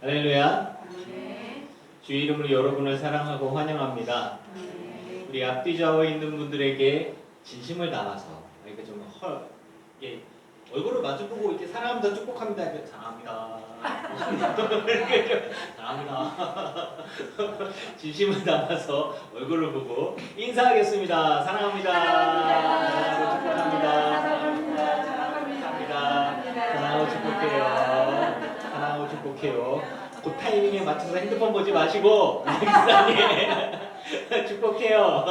할렐루야. 네. 주 이름으로 여러분을 사랑하고 환영합니다. 네. 우리 앞뒤 좌우에 있는 분들에게 진심을 담아서 이렇게 좀 이게 얼굴을 마주보고 이렇게 사랑합니다, 축복합니다, 이렇게 사랑합니다, 이렇게 사랑합니다. 진심을 담아서 얼굴을 보고 인사하겠습니다. 사랑합니다. 축복합니다. 사랑하고 축복해요. 사랑하고 축복해요. 그 타이밍에 맞춰서 핸드폰 보지 마시고 목사님 축복해요.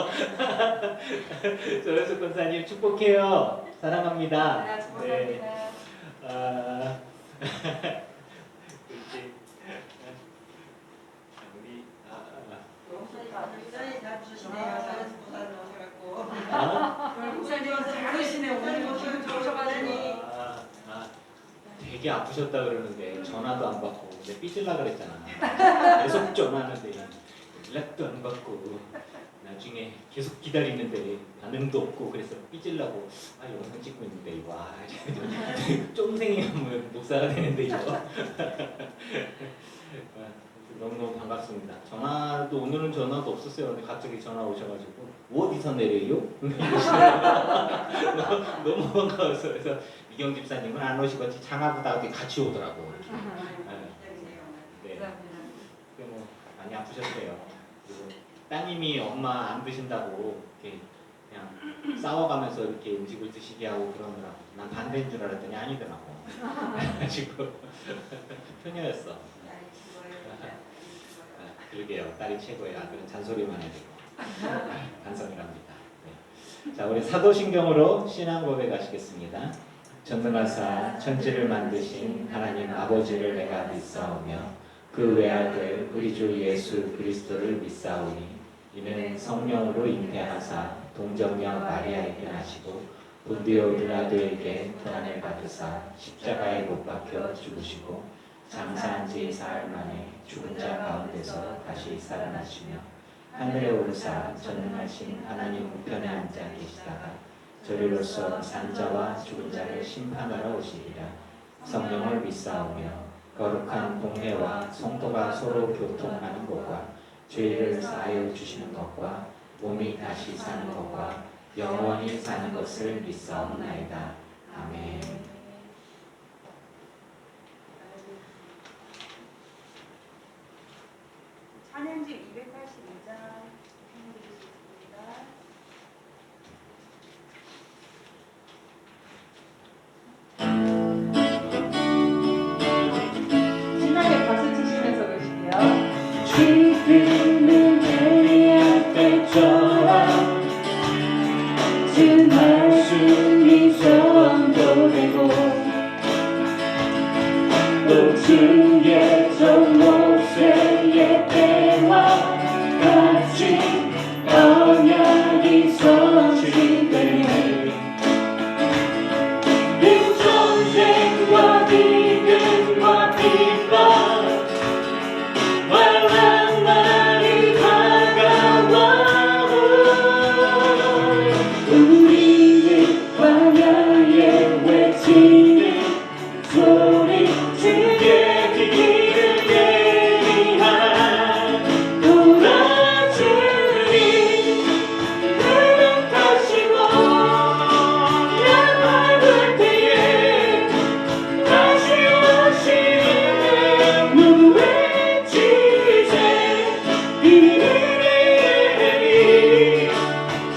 조현숙 권사님 축복해요. 사랑합니다. 네. 그렇지. 우리 목사님 잘 부르시네요. 잘해서 목사님 오셔갖고. 목사님 잘하시네. 오늘 기분 좋으셔가지고. 되게 아프셨다 그러는데 전화도 안 받고 근데 삐질라 그랬잖아. 계속 전화하는데 연락도 안 받고 나중에 계속 기다리는데 반응도 없고 그래서 삐질라고 영상 찍고 있는데 와 쫌생이 하면 목사가 되는데 이거 너무너무 반갑습니다. 전화도 오늘은 전화도 없었어요. 근데 갑자기 전화 오셔가지고 어디서 내려요? 너무 반가워서 그래서 미경 집사님은 안 오시고 장하보다 어디 같이 오더라고. 네. 뭐 많이 아프셨어요. 그리고 따님이 엄마 안 드신다고 이렇게 그냥 싸워가면서 이렇게 음식을 드시게 하고 그러느라고 난 반대인 줄 알았더니 아니더라고. 그래가지고 편녀였어. 그러게요. 딸이 최고예요. 아들은 잔소리만 해도 반성이랍니다. 네. 자, 우리 사도신경으로 신앙 고백하시겠습니다. 전능하사 천지를 만드신 하나님 아버지를 내가 믿사오며 그 외아들 우리 주 예수 그리스도를 믿사오니 이는 성령으로 잉태하사 동정녀 마리아에게 나시고 본디오 빌라도에게 고난을 받으사 십자가에 못 박혀 죽으시고 장사한 지 사흘 만에 죽은 자 가운데서 다시 살아나시며 하늘에 오르사 전능하신 하나님 우편에 앉아 계시다가 저리로서 산자와 죽은 자를 심판하러 오시리라. 성령을 믿사오며 거룩한 공회와 성도가 서로 교통하는 것과 죄를 사하여 주시는 것과 몸이 다시 사는 것과 영원히 사는 것을 믿사옵나이다. 아멘. 찬양집 282장 읽어드리겠습니다. 신나게 박수 치시면서 보실게요. 지금은 에리야 때처럼 주 말씀이 선도되고 또 주의 종 모세의 때와 같이 언약이 성취되네. 이 전쟁과 기근과 핍박 환난 날이 다가와도 우리는 광야에 외치는 소리 주의 길을 예비한 돌아주니 회복하시고 양밟을 때에 다시 오시는 무외지세 이르리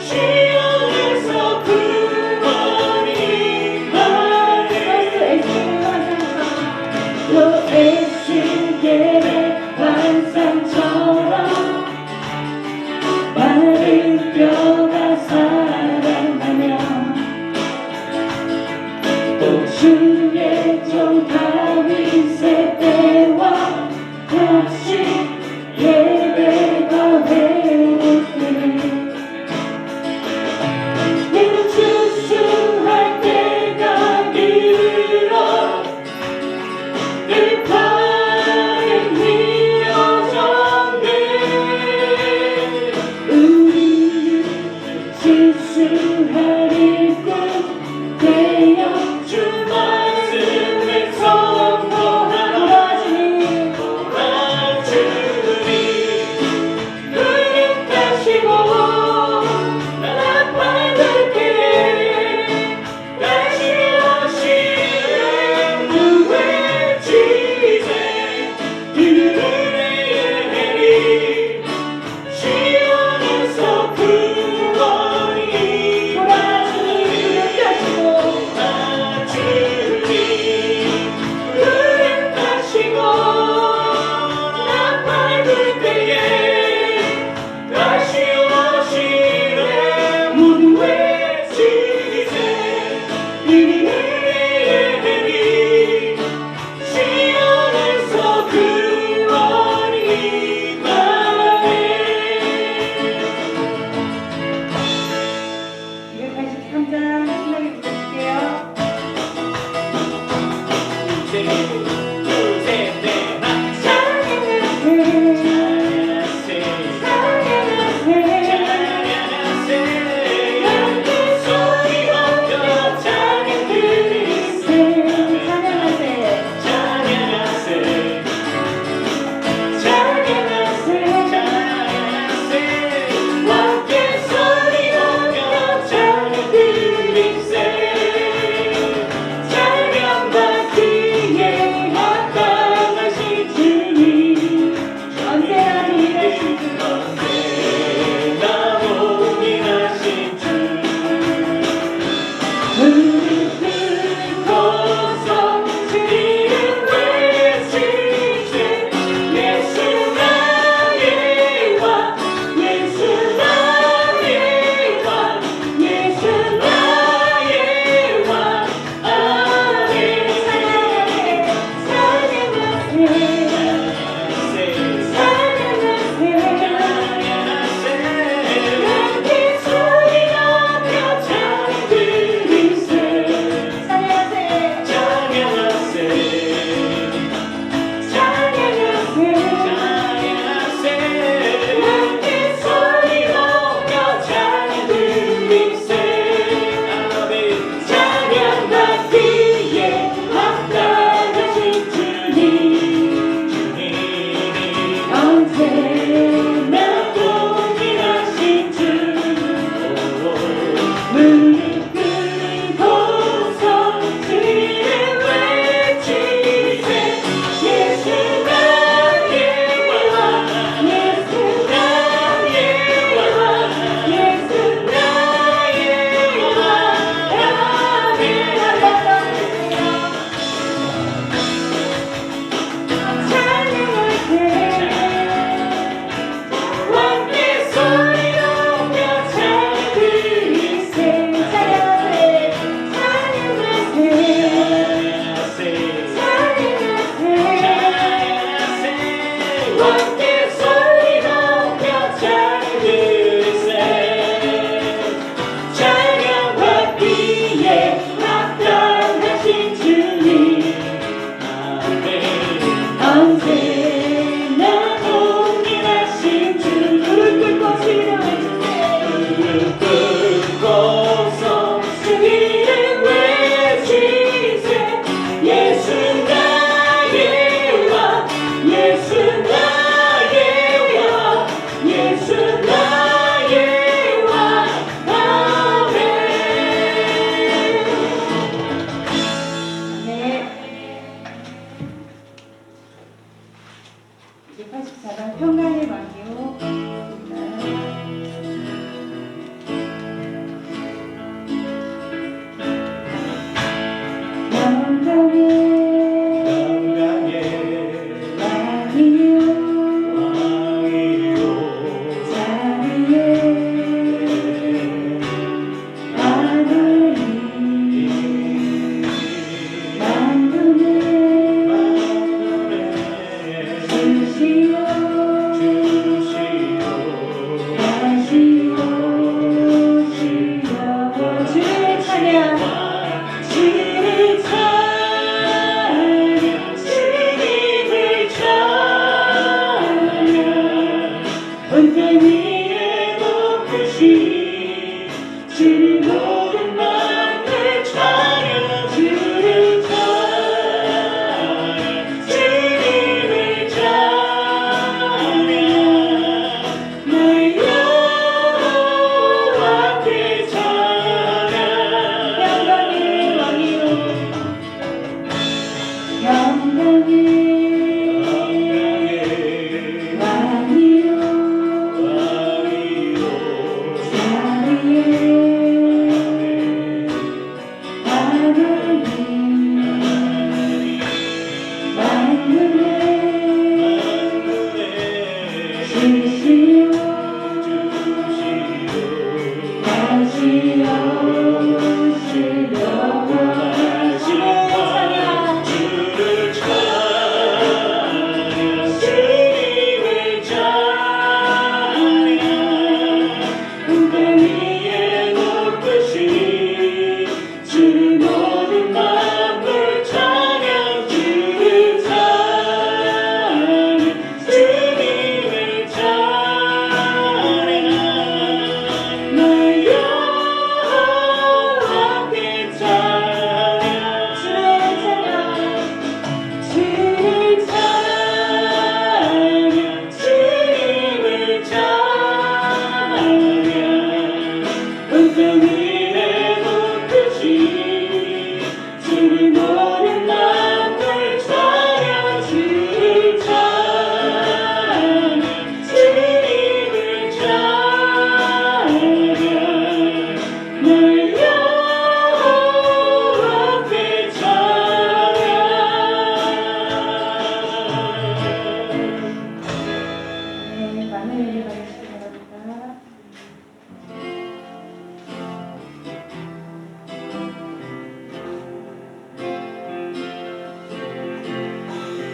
시온에서 구원이 또 에스겔의 환상처럼 마른 뼈가 살아나며 또 주의 종 다윗의 때와 같이 예배가 회복되네. 이는 추수할 때가 이르러 이 팔이 휘어졌네. 우리는 지수하리꾼 되어 주 말씀에서 둘셋넷 찬양받기에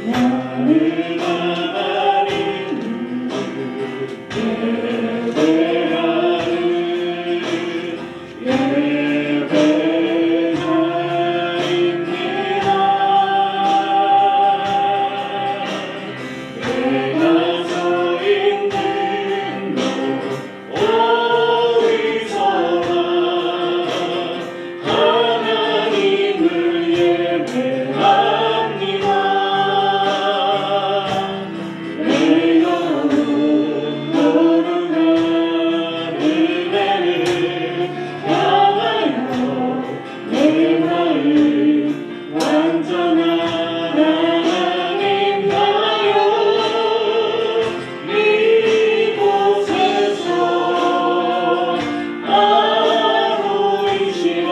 나는 하나님 내가 서 있는 곳 어디서나 하나님을 예배합니다. 내 영혼 거룩한 은혜를 향하여 내 마음 완전한 하나님 가요. 이곳에서 아무 이시나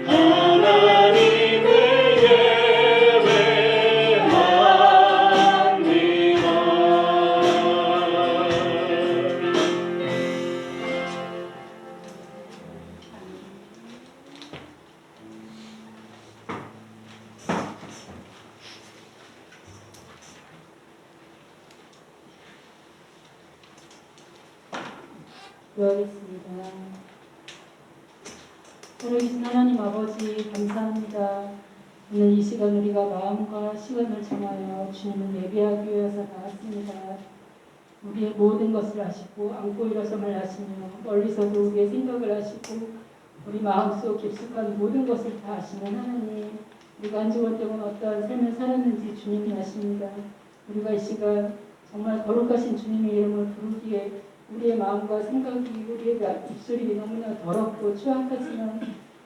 하나님을 기도하겠습니다. 살아계신 하나님 아버지 감사합니다. 오늘 이 시간 우리가 마음과 시간을 정하여 주님을 예배하기 위해서 나왔습니다. 우리의 모든 것을 아시고 안고 일어섬을 아시며 멀리서도 우리의 생각을 아시고 우리 마음속 깊숙한 모든 것을 다 아시는 하나님, 우리가 한 주간 동안 어떠한 삶을 살았는지 주님이 아십니다. 우리가 이 시간 정말 거룩하신 주님의 이름을 부르기에 우리의 마음과 생각이 우리의 입술이 너무나 더럽고 추악하지만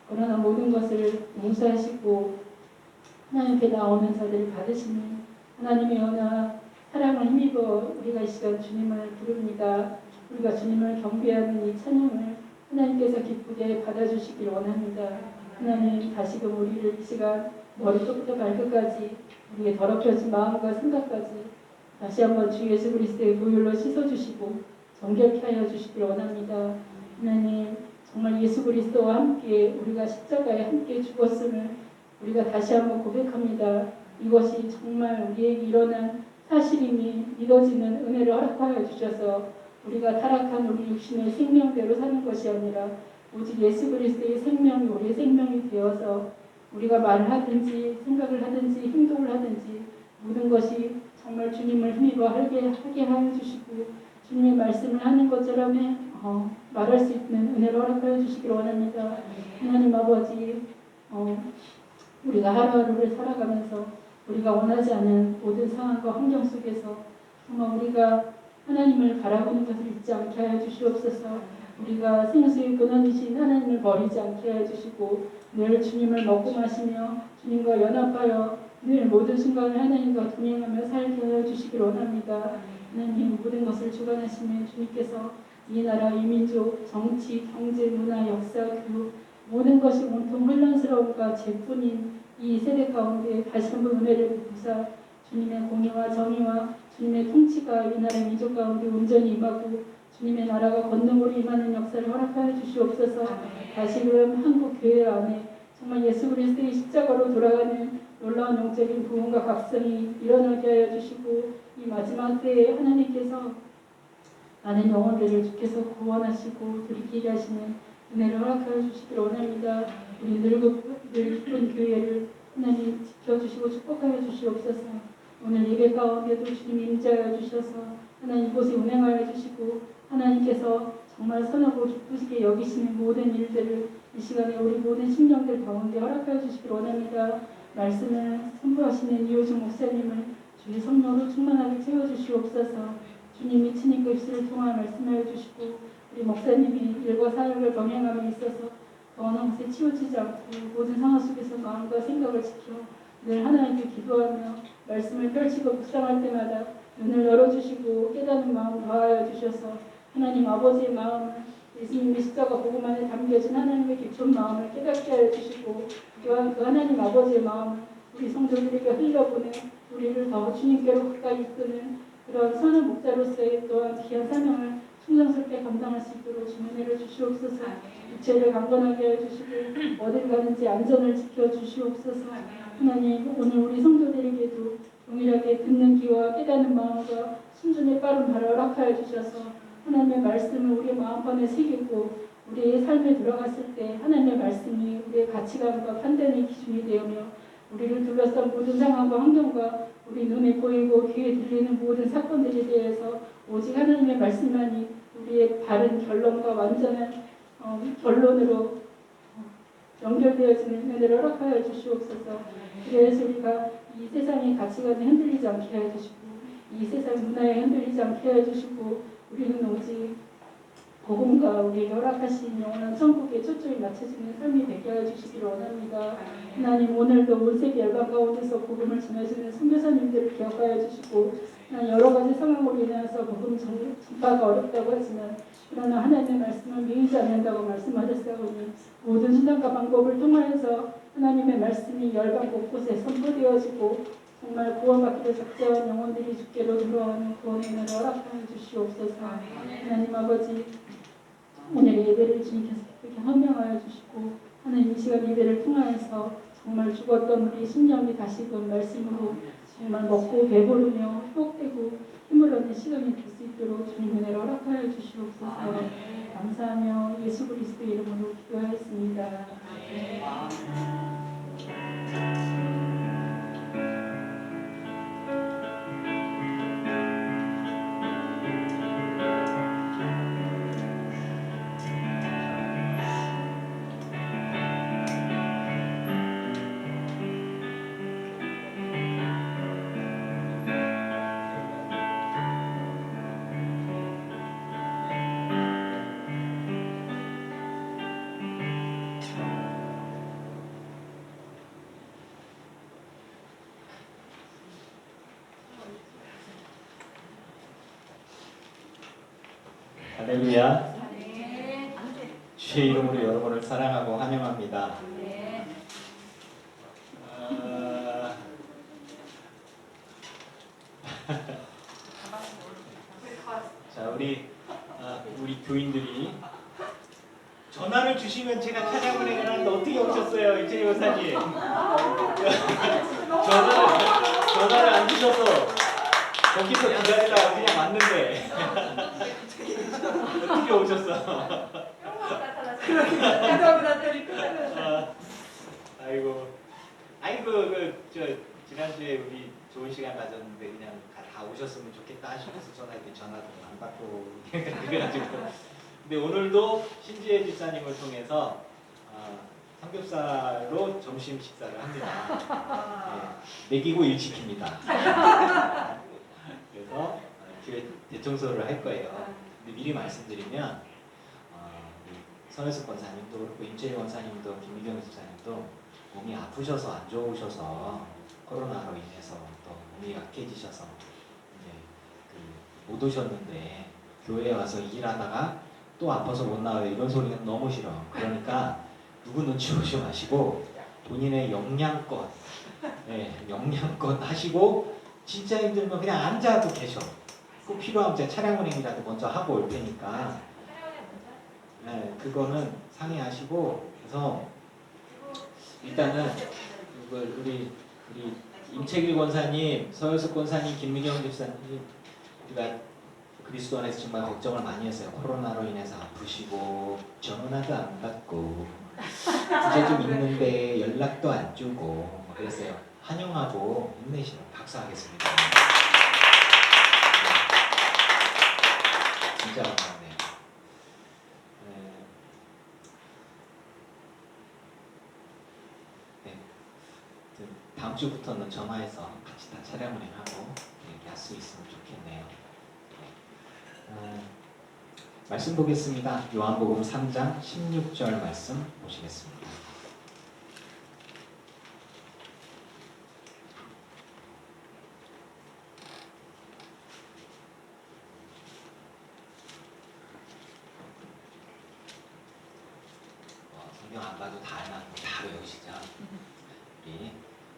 그러나 모든 것을 용서하시고 하나님께 나오는 자들을 받으시는 하나님의 언약 사랑을 힘입어 우리가 이 시간 주님을 부릅니다. 우리가 주님을 경배하는 이 찬양을 하나님께서 기쁘게 받아주시길 원합니다. 하나님 다시금 우리를 이 시간 머리부터 발끝까지 우리의 더럽혀진 마음과 생각까지 다시 한번 주 예수 그리스도의 보혈로 씻어주시고 정결케 하여 주시길 원합니다. 하나님 정말 예수 그리스도와 함께 우리가 십자가에 함께 죽었음을 우리가 다시 한번 고백합니다. 이것이 정말 우리에게 일어난 사실임이 믿어지는 은혜를 허락하여 주셔서 우리가 타락한 우리 육신의 생명대로 사는 것이 아니라 오직 예수 그리스도의 생명이 우리의 생명이 되어서 우리가 말을 하든지 생각을 하든지 행동을 하든지 모든 것이 정말 주님을 힘입어 하게 하여 주시고 주님의 말씀을 하는 것처럼 말할 수 있는 은혜를 허락하여 주시기를 원합니다. 하나님 아버지 우리가 하루하루를 살아가면서 우리가 원하지 않은 모든 상황과 환경 속에서 정말 우리가 하나님을 바라보는 것을 잊지 않게 하여 주시옵소서. 우리가 생수의 근원이신 하나님을 버리지 않게 하여 주시고 늘 주님을 먹고 마시며 주님과 연합하여 늘 모든 순간을 하나님과 동행하며 살게 하여 주시기를 원합니다. 하나님 모든 것을 주관하시는 주님께서 이 나라, 이 민족, 정치, 경제, 문화, 역사, 교육 모든 것이 온통 혼란스러움과 죄뿐인 이 세대 가운데 다시 한번 은혜를 베푸사 주님의 공의와 정의와 주님의 통치가 이 나라 민족 가운데 온전히 임하고 주님의 나라가 건너으로 임하는 역사를 허락하여 주시옵소서. 다시금 한국 교회 안에 정말 예수 그리스도의 십자가로 돌아가는 놀라운 영적인 부흥과 각성이 일어나게 하여 주시고 이 마지막 때에 하나님께서 많은 영혼들을 주께서 구원하시고 돌이키게 하시는 은혜를 허락하여 주시기를 원합니다. 우리 늘 기쁜 교회를 하나님 지켜주시고 축복하여 주시옵소서. 오늘 예배 가운데도 주님 임재하여 주셔서 하나님 이곳에 운행하여 주시고 하나님께서 정말 선하고 기쁘시게 여기시는 모든 일들을 이 시간에 우리 모든 심령들 가운데 허락하여 주시기를 원합니다. 말씀을 선포하시는 이호중 목사님을 주의 성령으로 충만하게 채워주시옵소서. 주님이 친히 그 입술을 통하 말씀하여 주시고 우리 목사님이 일과 사역을 병행함에 있어서 그 어느 곳에 치우치지 않고 모든 상황 속에서 마음과 생각을 지켜 늘 하나님께 기도하며 말씀을 펼치고 묵상할 때마다 눈을 열어주시고 깨닫는 마음 더하여 주셔서 하나님 아버지의 마음을 예수님의 십자가 복음 안에 담겨진 하나님의 깊은 마음을 깨닫게 하여 주시고 또한 그 하나님 아버지의 마음을 우리 성도들에게 흘려보내 우리를 더 주님께로 가까이 이끄는 그런 선한 목자로서의 또한 귀한 사명을 충성스럽게 감당할 수 있도록 주님 은혜를 주시옵소서. 육체를 강건하게 해주시고 어딜 가는지 안전을 지켜주시옵소서. 하나님 오늘 우리 성도들에게도 동일하게 듣는 귀와 깨닫는 마음과 순종의 빠른 발을 허락하여 주셔서 하나님의 말씀을 우리 마음판에 새기고 우리의 삶에 들어갔을 때 하나님의 말씀이 우리의 가치관과 판단의 기준이 되어며 우리를 둘러싼 모든 상황과 환경과 우리 눈에 보이고 귀에 들리는 모든 사건들에 대해서 오직 하나님의 말씀만이 우리의 바른 결론과 완전한 결론으로 연결되어지는 은혜를 허락하여 주시옵소서. 그래서 우리가 이 세상의 가치관에 흔들리지 않게 하여 주시고 이 세상 문화에 흔들리지 않게 하여 주시고 우리는 오직 복음과 우리에게 허락하신 영원한 천국에 초점이 맞춰지는 삶이 되게 하여 주시기를 원합니다. 하나님 오늘도 온 세계 열방 가운데서 복음을 전해주는 선교사님들을 기억하여 주시고 여러 가지 상황으로 인해서 복음 전파가 어렵다고 하지만 그러나 하나님의 말씀을 미루지 않는다고 말씀하셨사오니 모든 수단과 방법을 통하여서 하나님의 말씀이 열방 곳곳에 선포되어지고 정말 구원받기로 작정한 영혼들이 주께로 들어오는 구원의 은혜를 허락하여 주시옵소서. 하나님 아버지 오늘 예배를 주님께서 이렇게 헌명하여 주시고 하나님 이 시간 예배를 통하여서 정말 죽었던 우리 심령이 다시금 말씀으로 정말 먹고 배부르며 회복되고 힘을 얻는 시간이 될 수 있도록 주님 은혜를 허락하여 주시옵소서. 감사하며 예수 그리스도 이름으로 기도하였습니다. 할렐루야. 주의 이름으로 여러분을 사랑하고 환영합니다. 자, 우리 교인들이 전화를 주시면 제가 찬양을 해가는데 어떻게 오셨어요, 이채희 여사님? 전화를 안 주셔서 거기서 기다리다가 그냥 왔는데 어떻게 오셨어? 아이고 지난주에 우리 좋은 시간 가졌는데 그냥 다 오셨으면 좋겠다 하시면서 전화도 안 받고 그래가지고 근데 오늘도 신지혜 집사님을 통해서 삼겹살로 점심 식사를 합니다. 먹이고 일 시킵니다. 그래서 교회 대청소를 할 거예요. 근데 미리 말씀드리면 선혜숙 권사님도 그렇고 임채희 권사님도 김미경 집사님도 몸이 아프셔서 안 좋으셔서 코로나로 인해서 또 몸이 약해지셔서 이제 못 오셨는데 교회에 와서 일하다가 또 아파서 못 나와요. 이런 소리는 너무 싫어. 그러니까 누구 눈치 보지 마시고 본인의 역량껏 역량껏 하시고 진짜 힘들면 그냥 앉아도 계셔. 꼭 필요하면 제가 차량 운행이라도 먼저 하고 올 테니까 그거는 상의하시고 그래서 일단은 우리 임채길 권사님, 서효숙 권사님, 김미경 집사님 우리가 그리스도 안에서 정말 걱정을 많이 했어요. 코로나로 인해서 아프시고 전화도 안 받고 이제 좀 있는데 연락도 안 주고 그랬어요. 환영하고 힘내시면 박수하겠습니다. 진짜 감사하네요. 다음 주부터는 전화해서 같이 다 차량 운행하고 이렇게 할 수 있으면 좋겠네요. 말씀 보겠습니다. 요한복음 3장 16절 말씀 보시겠습니다. 성경 안 봐도 다 외우시죠? 우리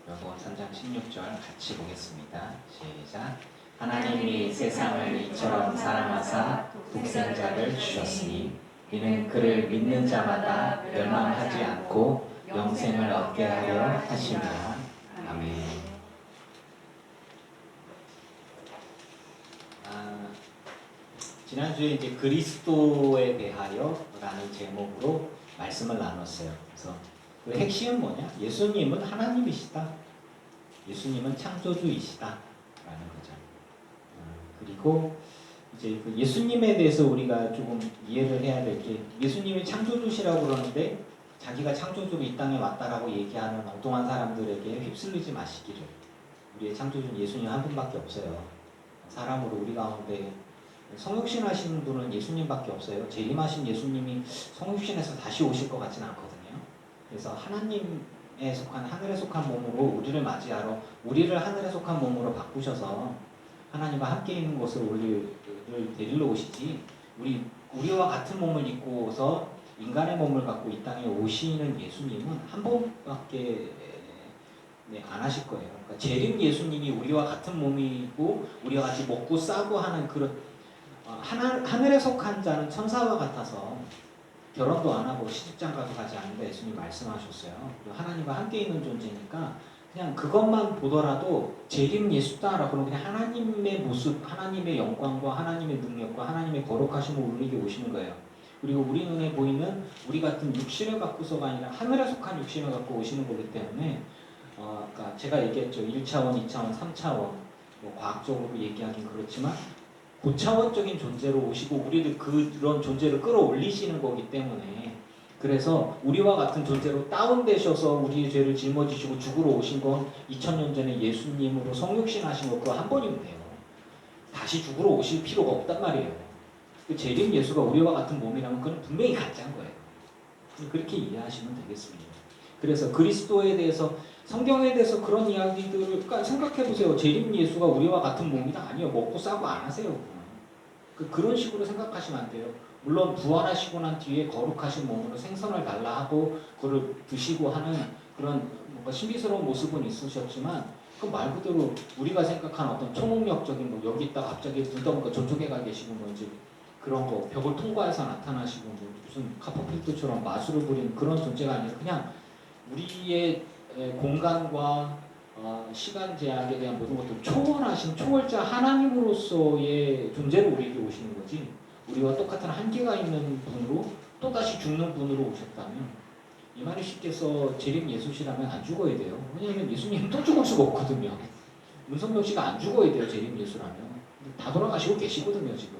요한복음 3장 16절 같이 보겠습니다. 시작. 하나님이 세상을 이처럼 사랑하사 독생자를 주셨으니 이는 그를 믿는 자마다 멸망하지 않고 영생을 얻게 하려 하심이라. 아멘. 지난주에 이제 그리스도에 대하여라는 제목으로 말씀을 나눴어요. 그래서 그 핵심은 뭐냐? 예수님은 하나님이시다. 예수님은 창조주이시다라는 거죠. 그리고 이제 그 예수님에 대해서 우리가 조금 이해를 해야 될 게, 예수님이 창조주시라고 그러는데 자기가 창조주로 이 땅에 왔다라고 얘기하는 엉뚱한 사람들에게 휩쓸리지 마시기를. 우리의 창조주는 예수님 한 분밖에 없어요. 사람으로 우리 가운데 성육신 하신 분은 예수님밖에 없어요. 재림하신 예수님이 성육신에서 다시 오실 것 같지는 않거든요. 그래서 하나님에 속한, 하늘에 속한 몸으로 우리를 맞이하러, 우리를 하늘에 속한 몸으로 바꾸셔서 하나님과 함께 있는 곳을 우리를 데리러 오시지, 우리와 같은 몸을 입고서 인간의 몸을 갖고 이 땅에 오시는 예수님은 한 번밖에 안 하실 거예요. 그러니까 재림 예수님이 우리와 같은 몸이고 우리와 같이 먹고 싸고 하는 그런 하늘에 속한 자는 천사와 같아서 결혼도 안 하고 시집장가도 가지 않는다 예수님 말씀하셨어요. 그리고 하나님과 함께 있는 존재니까 그냥 그것만 보더라도 재림 예수다라고 그러면 그냥 하나님의 모습, 하나님의 영광과 하나님의 능력과 하나님의 거룩하심을 우리에게 오시는 거예요. 그리고 우리 눈에 보이는 우리 같은 육신을 갖고서가 아니라 하늘에 속한 육신을 갖고 오시는 거기 때문에 그러니까 제가 얘기했죠. 1차원, 2차원, 3차원 뭐 과학적으로 얘기하긴 그렇지만 고차원적인 존재로 오시고 우리를 그런 존재를 끌어올리시는 거기 때문에, 그래서 우리와 같은 존재로 다운되셔서 우리의 죄를 짊어지시고 죽으러 오신 건 2000년 전에 예수님으로 성육신 하신 거 그거 한 번이면 돼요. 다시 죽으러 오실 필요가 없단 말이에요. 그 재림 예수가 우리와 같은 몸이라면 그건 분명히 가짜인 거예요. 그렇게 이해하시면 되겠습니다. 그래서 그리스도에 대해서, 성경에 대해서 그런 이야기들을 생각해보세요. 재림 예수가 우리와 같은 몸이다? 아니요. 먹고 싸고 안 하세요. 그런 식으로 생각하시면 안 돼요. 물론 부활하시고 난 뒤에 거룩하신 몸으로 생선을 달라 하고 그걸 드시고 하는 그런 뭔가 신비스러운 모습은 있으셨지만, 그 말 그대로 우리가 생각하는 어떤 초능력적인 뭐 여기 있다 갑자기 불다 보니까 저쪽에 가 계시고 뭐 이제 그런 거 벽을 통과해서 나타나시고 뭐 무슨 카퍼필드처럼 마술을 부리는 그런 존재가 아니라 그냥 우리의 공간과 시간 제약에 대한 모든 것들 초월하신 초월자 하나님으로서의 존재로 우리에게 오시는 거지, 우리와 똑같은 한계가 있는 분으로 또다시 죽는 분으로 오셨다면, 이만희씨께서 재림 예수시라면 안 죽어야 돼요. 왜냐하면 예수님은 또 죽을 수가 없거든요. 문성명 씨가 안 죽어야 돼요. 재림 예수라면. 다 돌아가시고 계시거든요 지금.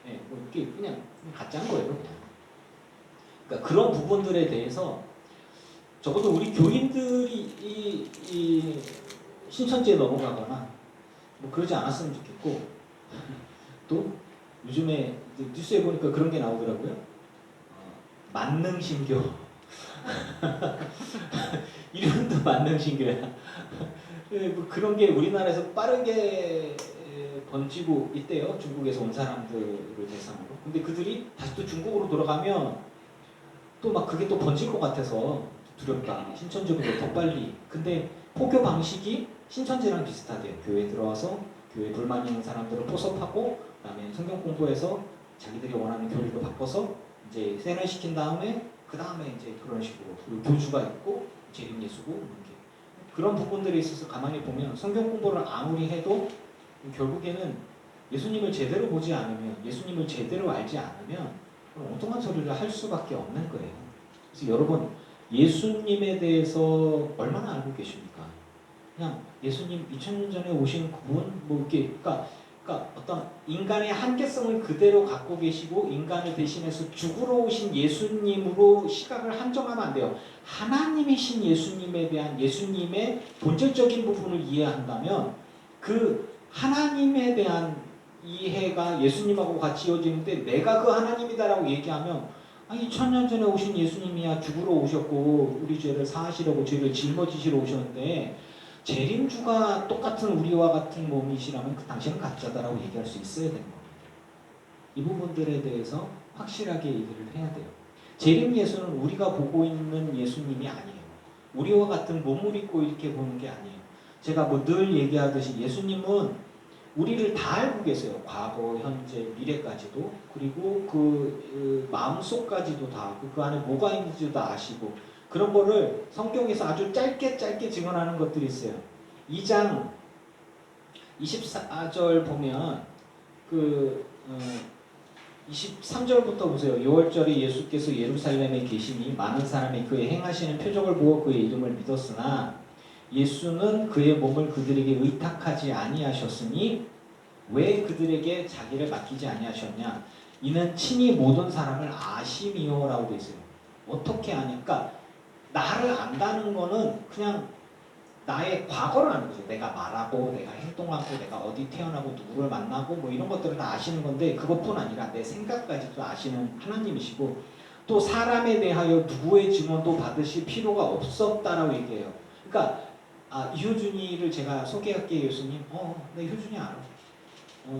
네, 뭐 이렇게 그냥 가짜인 거예요 그냥. 그러니까 그런 부분들에 대해서 적어도 우리 교인들이 이 신천지에 넘어가거나 뭐 그러지 않았으면 좋겠고, 또 요즘에 뉴스에 보니까 그런 게 나오더라고요. 만능신교. 이름도 만능신교야. 뭐 그런 게 우리나라에서 빠르게 번지고 있대요. 중국에서 온 사람들을 대상으로. 근데 그들이 다시 또 중국으로 돌아가면 또 막 그게 또 번질 것 같아서 두렵다. 신천지보다 더 빨리. 근데 포교 방식이 신천지랑 비슷하대요. 교회에 들어와서 교회 불만 있는 사람들을 포섭하고 그다음에 성경 공부해서 자기들이 원하는 교리로 바꿔서 이제 세뇌시킨 다음에 그 다음에 이제 그런 식으로 그리고 교주가 있고 재림 예수고 이렇게 그런 부분들에 있어서 가만히 보면 성경 공부를 아무리 해도 결국에는 예수님을 제대로 보지 않으면, 예수님을 제대로 알지 않으면 엉뚱한 소리를 할 수밖에 없는 거예요. 그래서 여러분, 예수님에 대해서 얼마나 알고 계십니까? 그냥 예수님 2000년 전에 오신 그분 뭐 이렇게 그러니까 어떤 인간의 한계성을 그대로 갖고 계시고 인간을 대신해서 죽으러 오신 예수님으로 시각을 한정하면 안 돼요. 하나님이신 예수님에 대한 예수님의 본질적인 부분을 이해한다면 그 하나님에 대한 이해가 예수님하고 같이 이어지는데, 내가 그 하나님이다라고 얘기하면 2000년 전에 오신 예수님이야 죽으러 오셨고 우리 죄를 사하시려고 죄를 짊어지시러 오셨는데 재림주가 똑같은 우리와 같은 몸이시라면 그 당신은 가짜다라고 얘기할 수 있어야 되는 겁니다. 이 부분들에 대해서 확실하게 얘기를 해야 돼요. 재림 예수는 우리가 보고 있는 예수님이 아니에요. 우리와 같은 몸을 입고 이렇게 보는 게 아니에요. 제가 뭐 늘 얘기하듯이 예수님은 우리를 다 알고 계세요. 과거, 현재, 미래까지도. 그리고 그 마음속까지도 다 그 안에 뭐가 있는지도 다 아시고 그런 거를 성경에서 아주 짧게 증언하는 것들이 있어요. 2장 24절 보면 23절부터 보세요. 6월절에 예수께서 예루살렘에 계시니 많은 사람이 그의 행하시는 표적을 보고 그의 이름을 믿었으나 예수는 그의 몸을 그들에게 의탁하지 아니하셨으니 왜 그들에게 자기를 맡기지 아니하셨냐? 이는 친히 모든 사람을 아심이요라고 되어 있어요. 어떻게 아니까 나를 안다는 거는 그냥 나의 과거를 아는 거죠. 내가 말하고 내가 행동하고 내가 어디 태어나고 누구를 만나고 뭐 이런 것들을 다 아시는 건데 그것뿐 아니라 내 생각까지도 아시는 하나님이시고 또 사람에 대하여 누구의 증언도 받으실 필요가 없었다라고 얘기해요. 그러니까 이효준이를 제가 소개할게요. 예수님. 내 효준이 알아.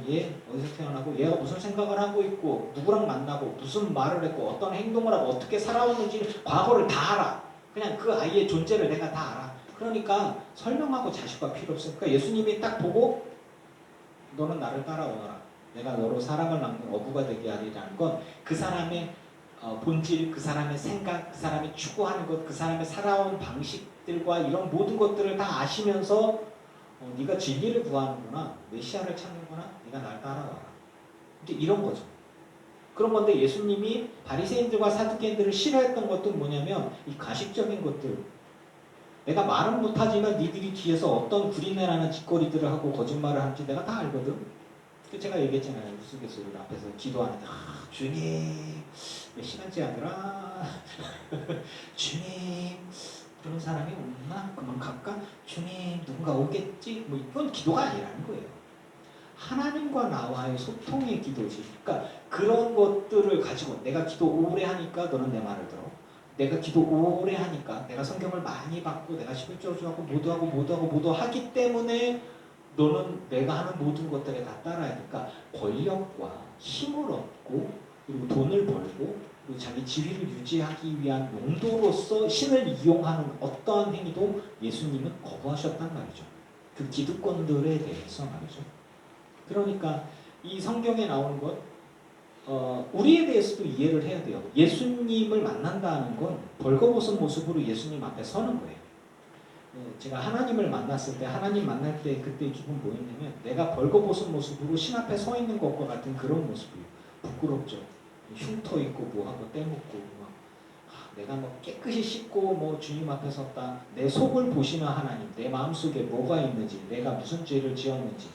얘 어디서 태어나고 얘가 무슨 생각을 하고 있고 누구랑 만나고 무슨 말을 했고 어떤 행동을 하고 어떻게 살아오는지 과거를 다 알아. 그냥 그 아이의 존재를 내가 다 알아. 그러니까 설명하고 자식과 필요 없어요. 그러니까 예수님이 딱 보고 너는 나를 따라오너라. 내가 너로 사랑을 나누는 어부가 되게 하리라는 건 그 사람의 본질, 그 사람의 생각, 그 사람이 추구하는 것, 그 사람의 살아온 방식들과 이런 모든 것들을 다 아시면서 네가 진리를 구하는구나, 메시아를 찾는구나, 네가 날 따라와라. 이제 이런 거죠. 그런 건데 예수님이 바리새인들과 사두개인들을 싫어했던 것도 뭐냐면 이 가식적인 것들. 내가 말은 못하지만 니들이 뒤에서 어떤 구리내라는 짓거리들을 하고 거짓말을 하는지 내가 다 알거든. 제가 얘기했잖아요. 우스갯소리를 앞에서 기도하는데 주님 몇 시간째 하더라. 주님 그런 사람이 없나? 그만 갈까? 주님 누군가 오겠지? 뭐 이건 기도가 아니라는 거예요. 하나님과 나와의 소통의 기도지. 그러니까 그런 것들을 가지고 내가 기도 오래 하니까 너는 내 말을 들어. 내가 기도 오래 하니까 내가 성경을 많이 받고 내가 11조를 하고 모두 하기 때문에 너는 내가 하는 모든 것들에 다 따라야 되니까 권력과 힘을 얻고 그리고 돈을 벌고 그리고 자기 지위를 유지하기 위한 용도로서 신을 이용하는 어떠한 행위도 예수님은 거부하셨단 말이죠. 그 기득권들에 대해서 말이죠. 그러니까 이 성경에 나오는 것 우리에 대해서도 이해를 해야 돼요. 예수님을 만난다는 건 벌거벗은 모습으로 예수님 앞에 서는 거예요. 제가 하나님을 만났을 때 하나님 만날 때 그때 기분 뭐였냐면 내가 벌거벗은 모습으로 신 앞에 서 있는 것과 같은 그런 모습이에요. 부끄럽죠. 흉터 있고 뭐하고 떼먹고 막 내가 뭐 깨끗이 씻고 뭐 주님 앞에 섰다. 내 속을 보시는 하나님, 내 마음속에 뭐가 있는지, 내가 무슨 죄를 지었는지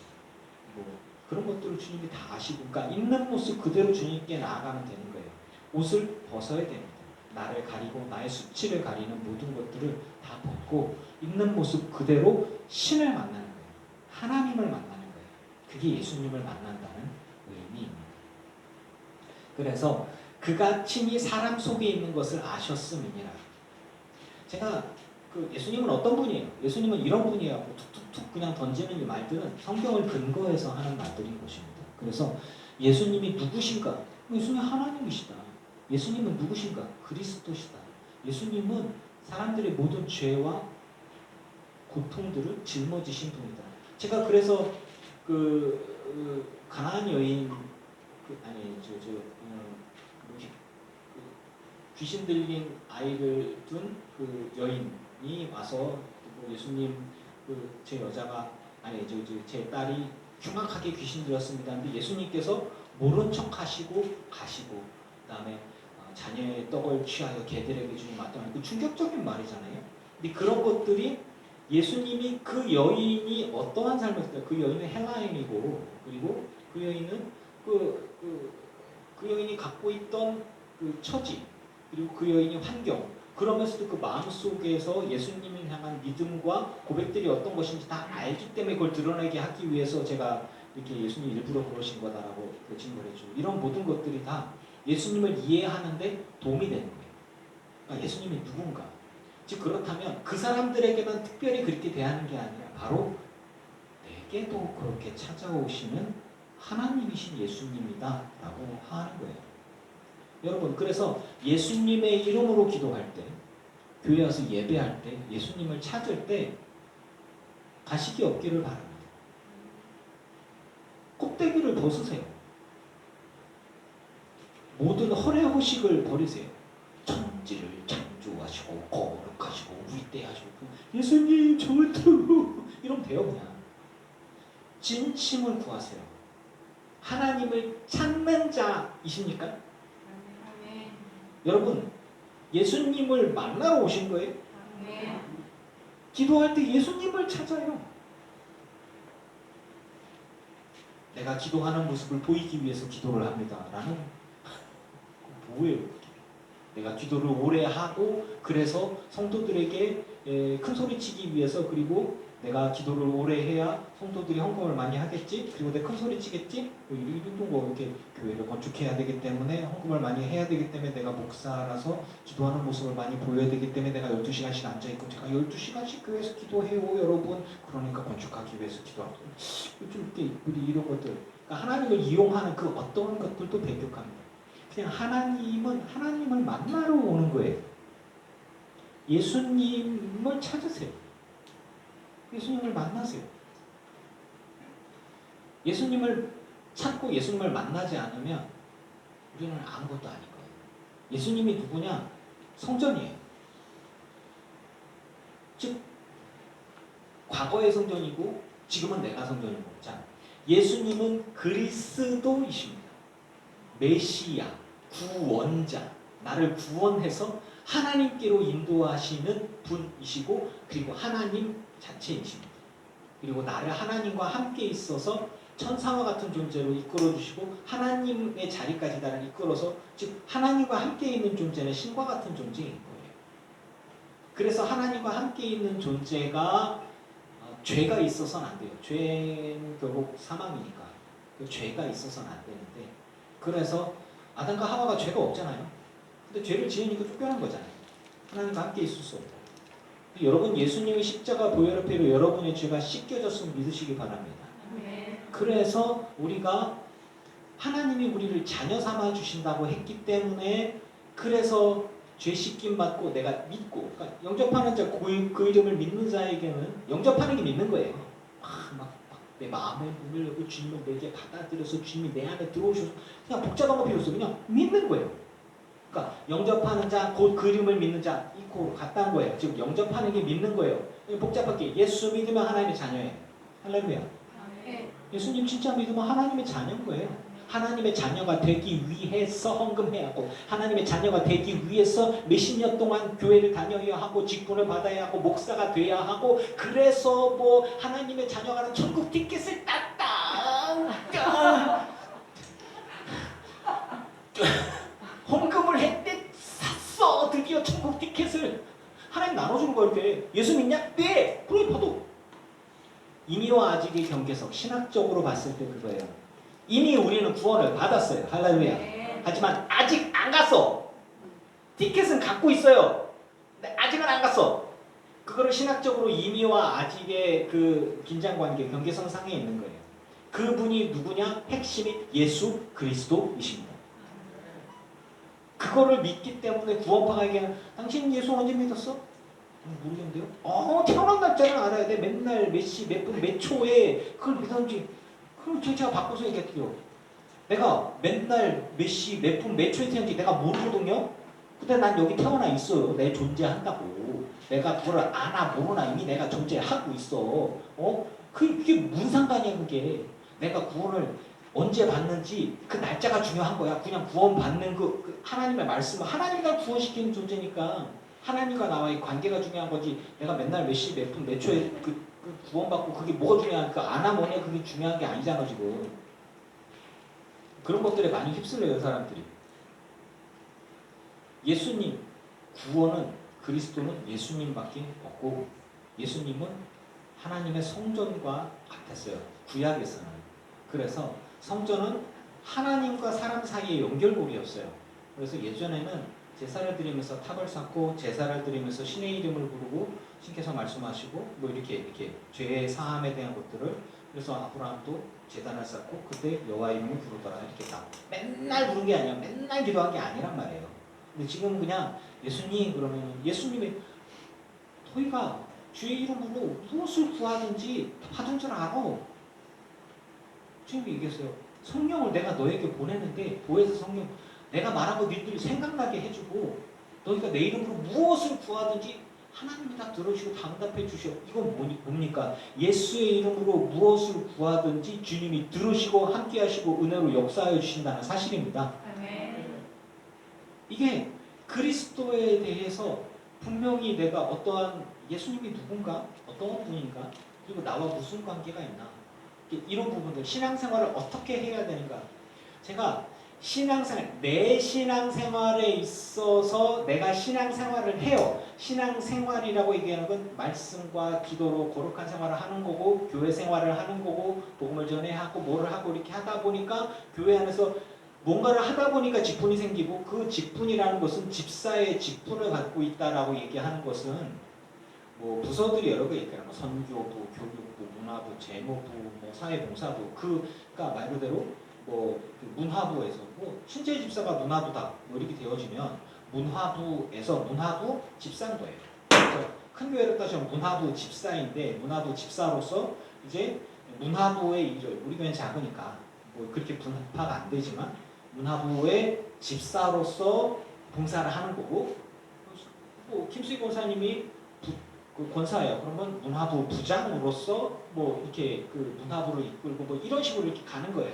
뭐 그런 것들을 주님이 다 아시고, 그러니까 있는 모습 그대로 주님께 나아가면 되는 거예요. 옷을 벗어야 됩니다. 나를 가리고 나의 수치를 가리는 모든 것들을 다 벗고 있는 모습 그대로 신을 만나는 거예요. 하나님을 만나는 거예요. 그게 예수님을 만난다는 의미입니다. 그래서 그가 친히 사람 속에 있는 것을 아셨음이니라. 제가 예수님은 어떤 분이에요? 예수님은 이런 분이에요. 툭툭툭 그냥 던지는 이 말들은 성경을 근거해서 하는 말들인 것입니다. 그래서 예수님이 누구신가? 예수님 하나님이시다. 예수님은 누구신가? 그리스도시다. 예수님은 사람들의 모든 죄와 고통들을 짊어지신 분이다. 제가 그래서 가나안 여인 귀신 들린 아이를 둔 그 여인이 와서 예수님 제 여자가 제 딸이 흉악하게 귀신 들었습니다. 근데 예수님께서 모른 척 하시고 가시고 그다음에 자녀의 떡을 취하여 개들에게 주니 마땅한 그 충격적인 말이잖아요. 근데 그런 것들이 예수님이 그 여인이 어떠한 삶을 살까? 그 여인은 헬라인이고 그리고 그 여인은 그 여인이 갖고 있던 그 처지 그리고 그 여인의 환경 그러면서도 그 마음속에서 예수님을 향한 믿음과 고백들이 어떤 것인지 다 알기 때문에 그걸 드러내게 하기 위해서 제가 이렇게 예수님 일부러 그러신 거다라고 증거를 해주고 이런 모든 것들이 다 예수님을 이해하는데 도움이 되는 거예요. 그러니까 예수님이 누군가 즉 그렇다면 그 사람들에게만 특별히 그렇게 대하는 게 아니라 바로 내게도 그렇게 찾아오시는 하나님이신 예수님이다 라고 하는 거예요. 여러분 그래서 예수님의 이름으로 기도할 때 교회 와서 예배할 때 예수님을 찾을 때 가식이 없기를 바랍니다. 벗으세요. 모든 허례허식을 버리세요. 천지를 창조하시고 거룩하시고 위대하시고 예수님 저도 이러면 돼요. 그냥 진심을 구하세요. 하나님을 찾는 자이십니까? 아멘. 여러분 예수님을 만나러 오신 거예요? 아멘. 기도할 때 예수님을 찾아요. 내가 기도하는 모습을 보이기 위해서 기도를 합니다. 라는 뭐예요? 내가 기도를 오래 하고 그래서 성도들에게 큰 소리치기 위해서 그리고 내가 기도를 오래 해야 성도들이 헌금을 많이 하겠지 그리고 내가 큰 소리 치겠지 이렇게 교회를 건축해야 되기 때문에 헌금을 많이 해야 되기 때문에 내가 목사라서 기도하는 모습을 많이 보여야 되기 때문에 내가 12시간씩 앉아있고 제가 12시간씩 교회에서 기도해요 여러분 그러니까 건축하기 위해서 기도하고 요즘 이렇게 우리 이런 것들 그러니까 하나님을 이용하는 그 어떤 것들도 배격합니다. 그냥 하나님을 만나러 오는 거예요. 예수님을 찾으세요. 예수님을 만나세요. 예수님을 찾고 예수님을 만나지 않으면 우리는 아무것도 아닌 거예요. 예수님이 누구냐? 성전이에요. 즉 과거의 성전이고 지금은 내가 성전이고 자, 예수님은 그리스도이십니다. 메시아, 구원자, 나를 구원해서 하나님께로 인도하시는 분이시고 그리고 하나님 자체이십니다. 그리고 나를 하나님과 함께 있어서 천사와 같은 존재로 이끌어주시고 하나님의 자리까지 나를 이끌어서 즉 하나님과 함께 있는 존재는 신과 같은 존재인 거예요. 그래서 하나님과 함께 있는 존재가 죄가 있어서는 안 돼요. 죄는 결국 사망이니까 그 죄가 있어서는 안 되는데 그래서 아담과 하와가 죄가 없잖아요. 근데 죄를 지으니까 쫓겨난 거잖아요. 하나님과 함께 있을 수 없다. 여러분 예수님의 십자가 보혈의 피로 여러분의 죄가 씻겨졌음을 믿으시기 바랍니다. 그래서 우리가 하나님이 우리를 자녀 삼아 주신다고 했기 때문에 그래서 죄 씻김 받고 내가 믿고 그러니까 영접하는 자 그 이름을 믿는 자에게는 영접하는 게 믿는 거예요. 막 내 마음에 문을 열고 주님을 내게 받아들여서 주님이 내 안에 들어오셔서 그냥 복잡한 거 필요 없어요. 그냥 믿는 거예요. 그러니까 영접하는 자, 곧 그 이름을 믿는 자 이코로 같다는 거예요. 지금 영접하는 게 믿는 거예요. 복잡하게 예수 믿으면 하나님의 자녀예요. 할렐루야. 예수님 진짜 믿으면 하나님의 자녀인 거예요. 하나님의 자녀가 되기 위해서 헌금해야 하고 하나님의 자녀가 되기 위해서 몇십 년 동안 교회를 다녀야 하고 직분을 받아야 하고 목사가 돼야 하고 그래서 뭐 하나님의 자녀가 천국 티켓을 땄다. 헌금을 했대 샀어 드디어 천국 티켓을 하나님 나눠주는 거야 이렇게. 예수 믿냐? 네. 그래 봐도 이미와 아직의 경계석 신학적으로 봤을 때 그거예요. 이미 우리는 구원을 받았어요. 할렐루야. 하지만 아직 안 갔어. 티켓은 갖고 있어요. 근데 아직은 안 갔어. 그거를 신학적으로 이미와 아직의 그 긴장관계 경계선상에 있는 거예요. 그분이 누구냐? 핵심이 예수 그리스도이십니다. 그거를 믿기 때문에 구원파가 얘기하는 당신 예수 언제 믿었어? 모르겠는데요. 태어난 날짜를 알아야 돼. 맨날 몇 시, 몇 분, 몇 초에 그걸 믿었는지 그럼 제가 바꿔서 얘기할게요. 내가 맨날 몇 시, 몇 분, 몇 초에 태어난지 내가 모르거든요. 근데 난 여기 태어나 있어요. 내 존재한다고. 내가 그걸 아나 모르나 이미 내가 존재하고 있어. 그게 무슨 상관이야 그게. 내가 구원을 언제 받는지 그 날짜가 중요한 거야. 그냥 구원 받는 그 하나님의 말씀은 하나님이 날 구원시키는 존재니까 하나님과 나와의 관계가 중요한 거지. 내가 맨날 몇 시, 몇 분, 몇 초에 그 구원받고 그게 뭐가 중요한 그 아나 뭐냐 그게 중요한 게 아니잖아 지금. 그런 것들에 많이 휩쓸려요 사람들이. 예수님 구원은 그리스도는 예수님밖에 없고 예수님은 하나님의 성전과 같았어요. 구약에서는. 그래서 성전은 하나님과 사람 사이의 연결고리였어요. 그래서 예전에는 제사를 드리면서 탑을 쌓고 제사를 드리면서 신의 이름을 부르고 신께서 말씀하시고 뭐 이렇게 죄의 사함에 대한 것들을 그래서 아브라함도 제단을 쌓고 그때 여호와 이름을 부르더라 이렇게 다 맨날 부른 게 아니야. 맨날 기도한 게 아니란 말이에요. 근데 지금 그냥 예수님 그러면 예수님의 너희가 주의 이름으로 무엇을 구하든지 받은 줄 알아. 주님이 얘기했어요. 성령을 내가 너에게 보내는데 보혜사 성령 내가 말한 거 너희들이 생각나게 해주고 너희가 내 이름으로 무엇을 구하든지 하나님이 다 들어주시고 답답해 주셔. 이건 뭡니까? 예수의 이름으로 무엇을 구하든지 주님이 들으시고 함께하시고 은혜로 역사하여 주신다는 사실입니다. 이게 그리스도에 대해서 분명히 내가 어떠한 예수님이 누군가? 어떠한 분인가? 그리고 나와 무슨 관계가 있나? 이런 부분들 신앙생활을 어떻게 해야 되는가? 제가 신앙생활, 내 신앙생활에 있어서 내가 신앙생활을 해요. 신앙생활이라고 얘기하는 건 말씀과 기도로 거룩한 생활을 하는 거고 교회 생활을 하는 거고 복음을 전해하고 뭐를 하고 이렇게 하다 보니까 교회 안에서 뭔가를 하다 보니까 직분이 생기고 그 직분이라는 것은 집사의 직분을 갖고 있다라고 얘기하는 것은 뭐 부서들이 여러 개 있잖아요. 뭐 선교부, 교육부, 문화부, 재무부, 뭐 사회봉사부 그러니까 말 그대로 뭐 문화부에서 뭐 신재 집사가 문화부다 뭐 이렇게 되어지면 문화부에서 문화부 집사인거예요. 그래서 큰 교회를 따지면 문화부 집사인데 문화부 집사로서 이제 문화부의 일을 우리 교회는 작으니까 뭐 그렇게 분파가 안 되지만 문화부의 집사로서 봉사를 하는 거고 뭐 김수희 권사님이 그 권사예요. 그러면 문화부 부장으로서 뭐 이렇게 그 문화부를 이끌고 뭐 이런 식으로 이렇게 가는 거예요.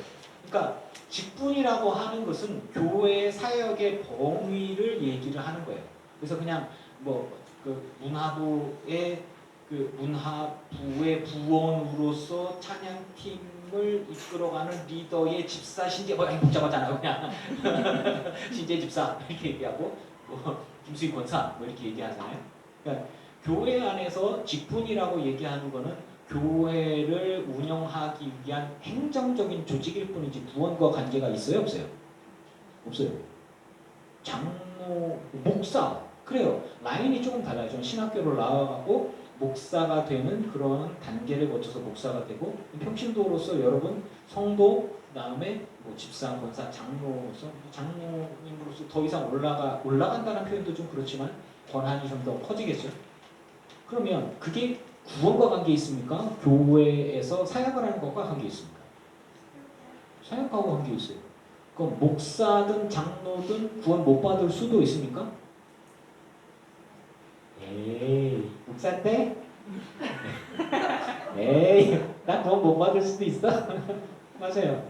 그러니까 직분이라고 하는 것은 교회 사역의 범위를 얘기를 하는 거예요. 그래서 그냥 뭐 그 문화부의 부원으로서 찬양팀을 이끌어가는 리더의 집사 신재 뭐 복잡하잖아요. 그냥 신재 집사 이렇게 얘기하고 뭐 김수희 권사 뭐 이렇게 얘기하잖아요. 그러니까 교회 안에서 직분이라고 얘기하는 거는 교회를 운영하기 위한 행정적인 조직일 뿐이지 부원과 관계가 있어요? 없어요? 없어요. 장로, 목사 그래요. 라인이 조금 달라요. 좀 신학교를 나와가고 목사가 되는 그런 단계를 거쳐서 목사가 되고 평신도로서 여러분 성도 그다음에 뭐 집사, 권사, 장로로서 장로님으로서 더 이상 올라간다는 표현도 좀 그렇지만 권한이 좀 더 커지겠죠. 그러면 그게 구원과 관계 있습니까? 교회에서 사역을 하는 것과 관계 있습니까? 사역하고 관계 있어요. 그럼 목사든 장로든 구원 못 받을 수도 있습니까? 에이, 목사인데? 에이, 나 구원 못 받을 수도 있어? 맞아요.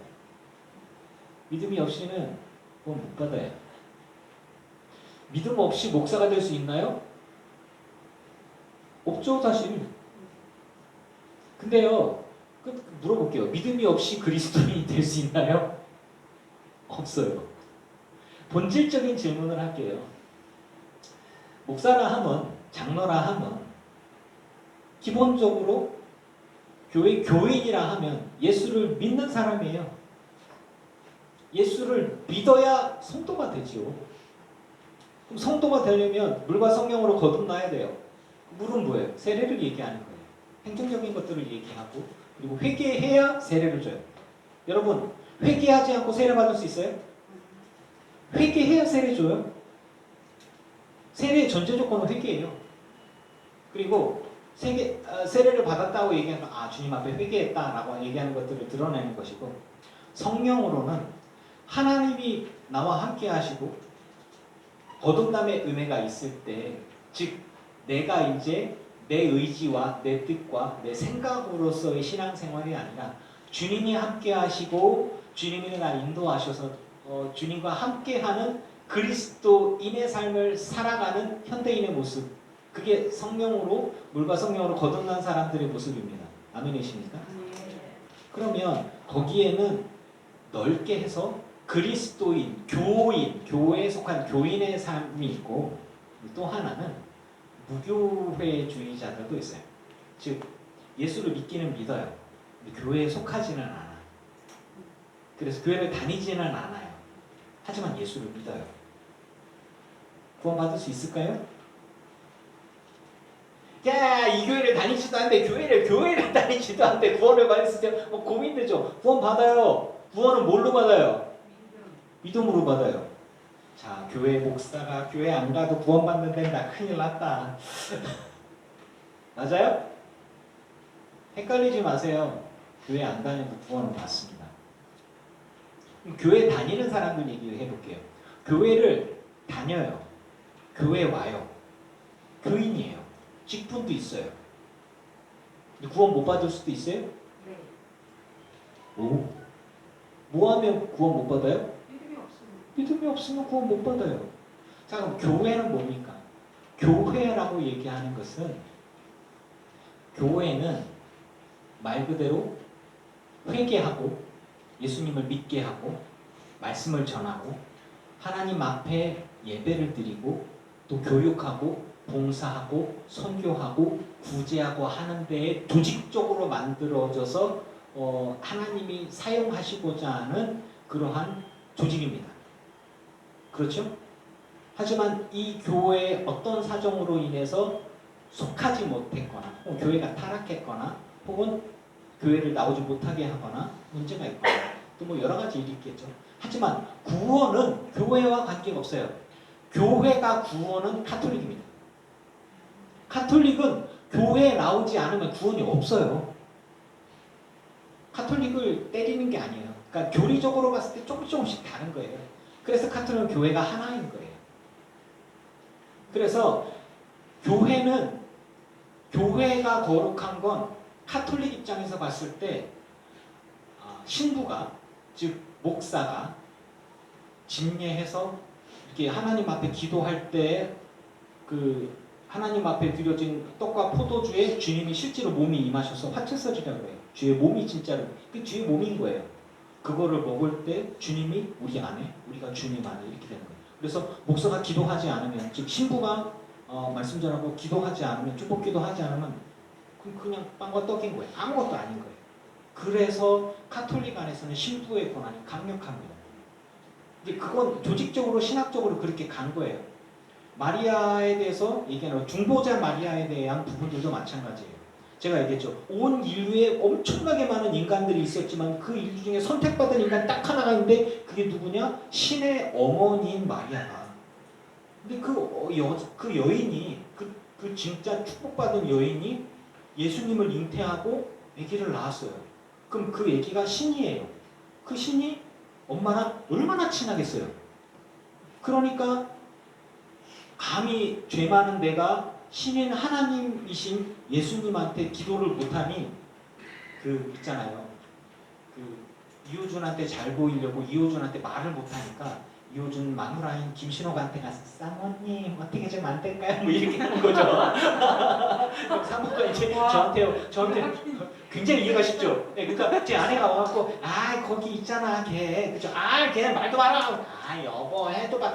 믿음이 없이는 구원 못 받아요. 믿음 없이 목사가 될 수 있나요? 없죠, 사실. 근데요, 물어볼게요. 믿음이 없이 그리스도인이 될 수 있나요? 없어요. 본질적인 질문을 할게요. 목사라 하면, 장로라 하면, 기본적으로 교회 교인이라 하면 예수를 믿는 사람이에요. 예수를 믿어야 성도가 되지요. 그럼 성도가 되려면 물과 성령으로 거듭나야 돼요. 물은 뭐예요? 세례를 얘기하는 거예요. 행정적인 것들을 얘기하고 그리고 회개해야 세례를 줘요. 여러분 회개하지 않고 세례 받을 수 있어요? 회개해야 세례 줘요. 세례의 전제 조건은 회개예요. 그리고 세례를 받았다고 얘기하면 주님 앞에 회개했다라고 얘기하는 것들을 드러내는 것이고 성령으로는 하나님이 나와 함께 하시고 거듭남의 은혜가 있을 때 즉 내가 이제 내 의지와 내 뜻과 내 생각으로서의 신앙생활이 아니라 주님이 함께 하시고 주님이 날 인도하셔서 주님과 함께하는 그리스도인의 삶을 살아가는 현대인의 모습 그게 성령으로 물과 성령으로 거듭난 사람들의 모습입니다. 아멘이십니까? 그러면 거기에는 넓게 해서 그리스도인, 교인, 교회에 속한 교인의 삶이 있고 또 하나는 무교회주의자들도 있어요. 즉 예수를 믿기는 믿어요. 근데 교회에 속하지는 않아. 그래서 교회를 다니지는 않아요. 하지만 예수를 믿어요. 구원받을 수 있을까요? 야, 이 교회를 다니지도 않는데 교회를 다니지도 않는데 구원을 받을 수 있어요? 고민되죠. 구원 받아요. 구원은 뭘로 받아요? 믿음으로 받아요. 자, 교회 목사가 교회 안 가도 구원 받는데 나 큰일 났다. 맞아요? 헷갈리지 마세요. 교회 안 다녀도 구원을 받습니다. 그럼 교회 다니는 사람들 얘기해 볼게요. 교회를 다녀요. 교회 와요. 교인이에요. 직분도 있어요. 근데 구원 못 받을 수도 있어요? 네. 오. 뭐 하면 구원 못 받아요? 믿음이 없습니다. 믿음이 없으면 구원 못 받아요. 자, 그럼 교회는 뭡니까? 교회라고 얘기하는 것은 교회는 말 그대로 회개하고 예수님을 믿게 하고 말씀을 전하고 하나님 앞에 예배를 드리고 또 교육하고 봉사하고 선교하고 구제하고 하는 데에 조직적으로 만들어져서 하나님이 사용하시고자 하는 그러한 조직입니다. 그렇죠? 하지만 이 교회의 어떤 사정으로 인해서 속하지 못했거나 혹은 교회가 타락했거나 혹은 교회를 나오지 못하게 하거나 문제가 있거나 또 뭐 여러 가지 일이 있겠죠. 하지만 구원은 교회와 관계가 없어요. 교회가 구원은 카톨릭입니다. 카톨릭은 교회에 나오지 않으면 구원이 없어요. 카톨릭을 때리는 게 아니에요. 그러니까 교리적으로 봤을 때 조금씩 다른 거예요. 그래서 카톨릭은 교회가 하나인 거예요. 그래서 교회가 거룩한 건 카톨릭 입장에서 봤을 때 신부가 즉 목사가 집례해서 이렇게 하나님 앞에 기도할 때 그 하나님 앞에 드려진 떡과 포도주에 주님이 실제로 몸이 임하셔서 화채설이라고 해요. 주의 몸이 진짜로 그 주의 몸인 거예요. 그거를 먹을 때 주님이 우리 안에 우리가 주님 안에 이렇게 되는 거예요. 그래서 목사가 기도하지 않으면 즉 신부가 말씀 전하고 기도하지 않으면 축복 기도하지 않으면 그냥 빵과 떡인 거예요. 아무것도 아닌 거예요. 그래서 카톨릭 안에서는 신부의 권한이 강력합니다. 근데 그건 조직적으로 신학적으로 그렇게 간 거예요. 마리아에 대해서 얘기하는 중보자 마리아에 대한 부분들도 마찬가지예요. 제가 얘기했죠. 온 인류에 엄청나게 많은 인간들이 있었지만 그 인류 중에 선택받은 인간 딱 하나가 있는데 그게 누구냐? 신의 어머니인 마리아가. 근데 그 여인이 그 진짜 축복받은 여인이 예수님을 잉태하고 아기를 낳았어요. 그럼 그 아기가 신이에요. 그 신이 엄마랑 얼마나 친하겠어요. 그러니까 감히 죄 많은 내가 신인 하나님이신 예수님한테 기도를 못하니 그 있잖아요. 그 이호준한테 잘 보이려고 이호준한테 말을 못하니까 이호준 마누라인 김신호한테 가서 사모님 어떻게 좀 안 될까요? 뭐 이렇게 하는 거죠. 사모가 이제 저한테 굉장히 이해가 쉽죠. 네, 그러니까 제 아내가 와갖고 거기 있잖아 걔 그죠? 걔는 말도 마라. 여보 해도 봐.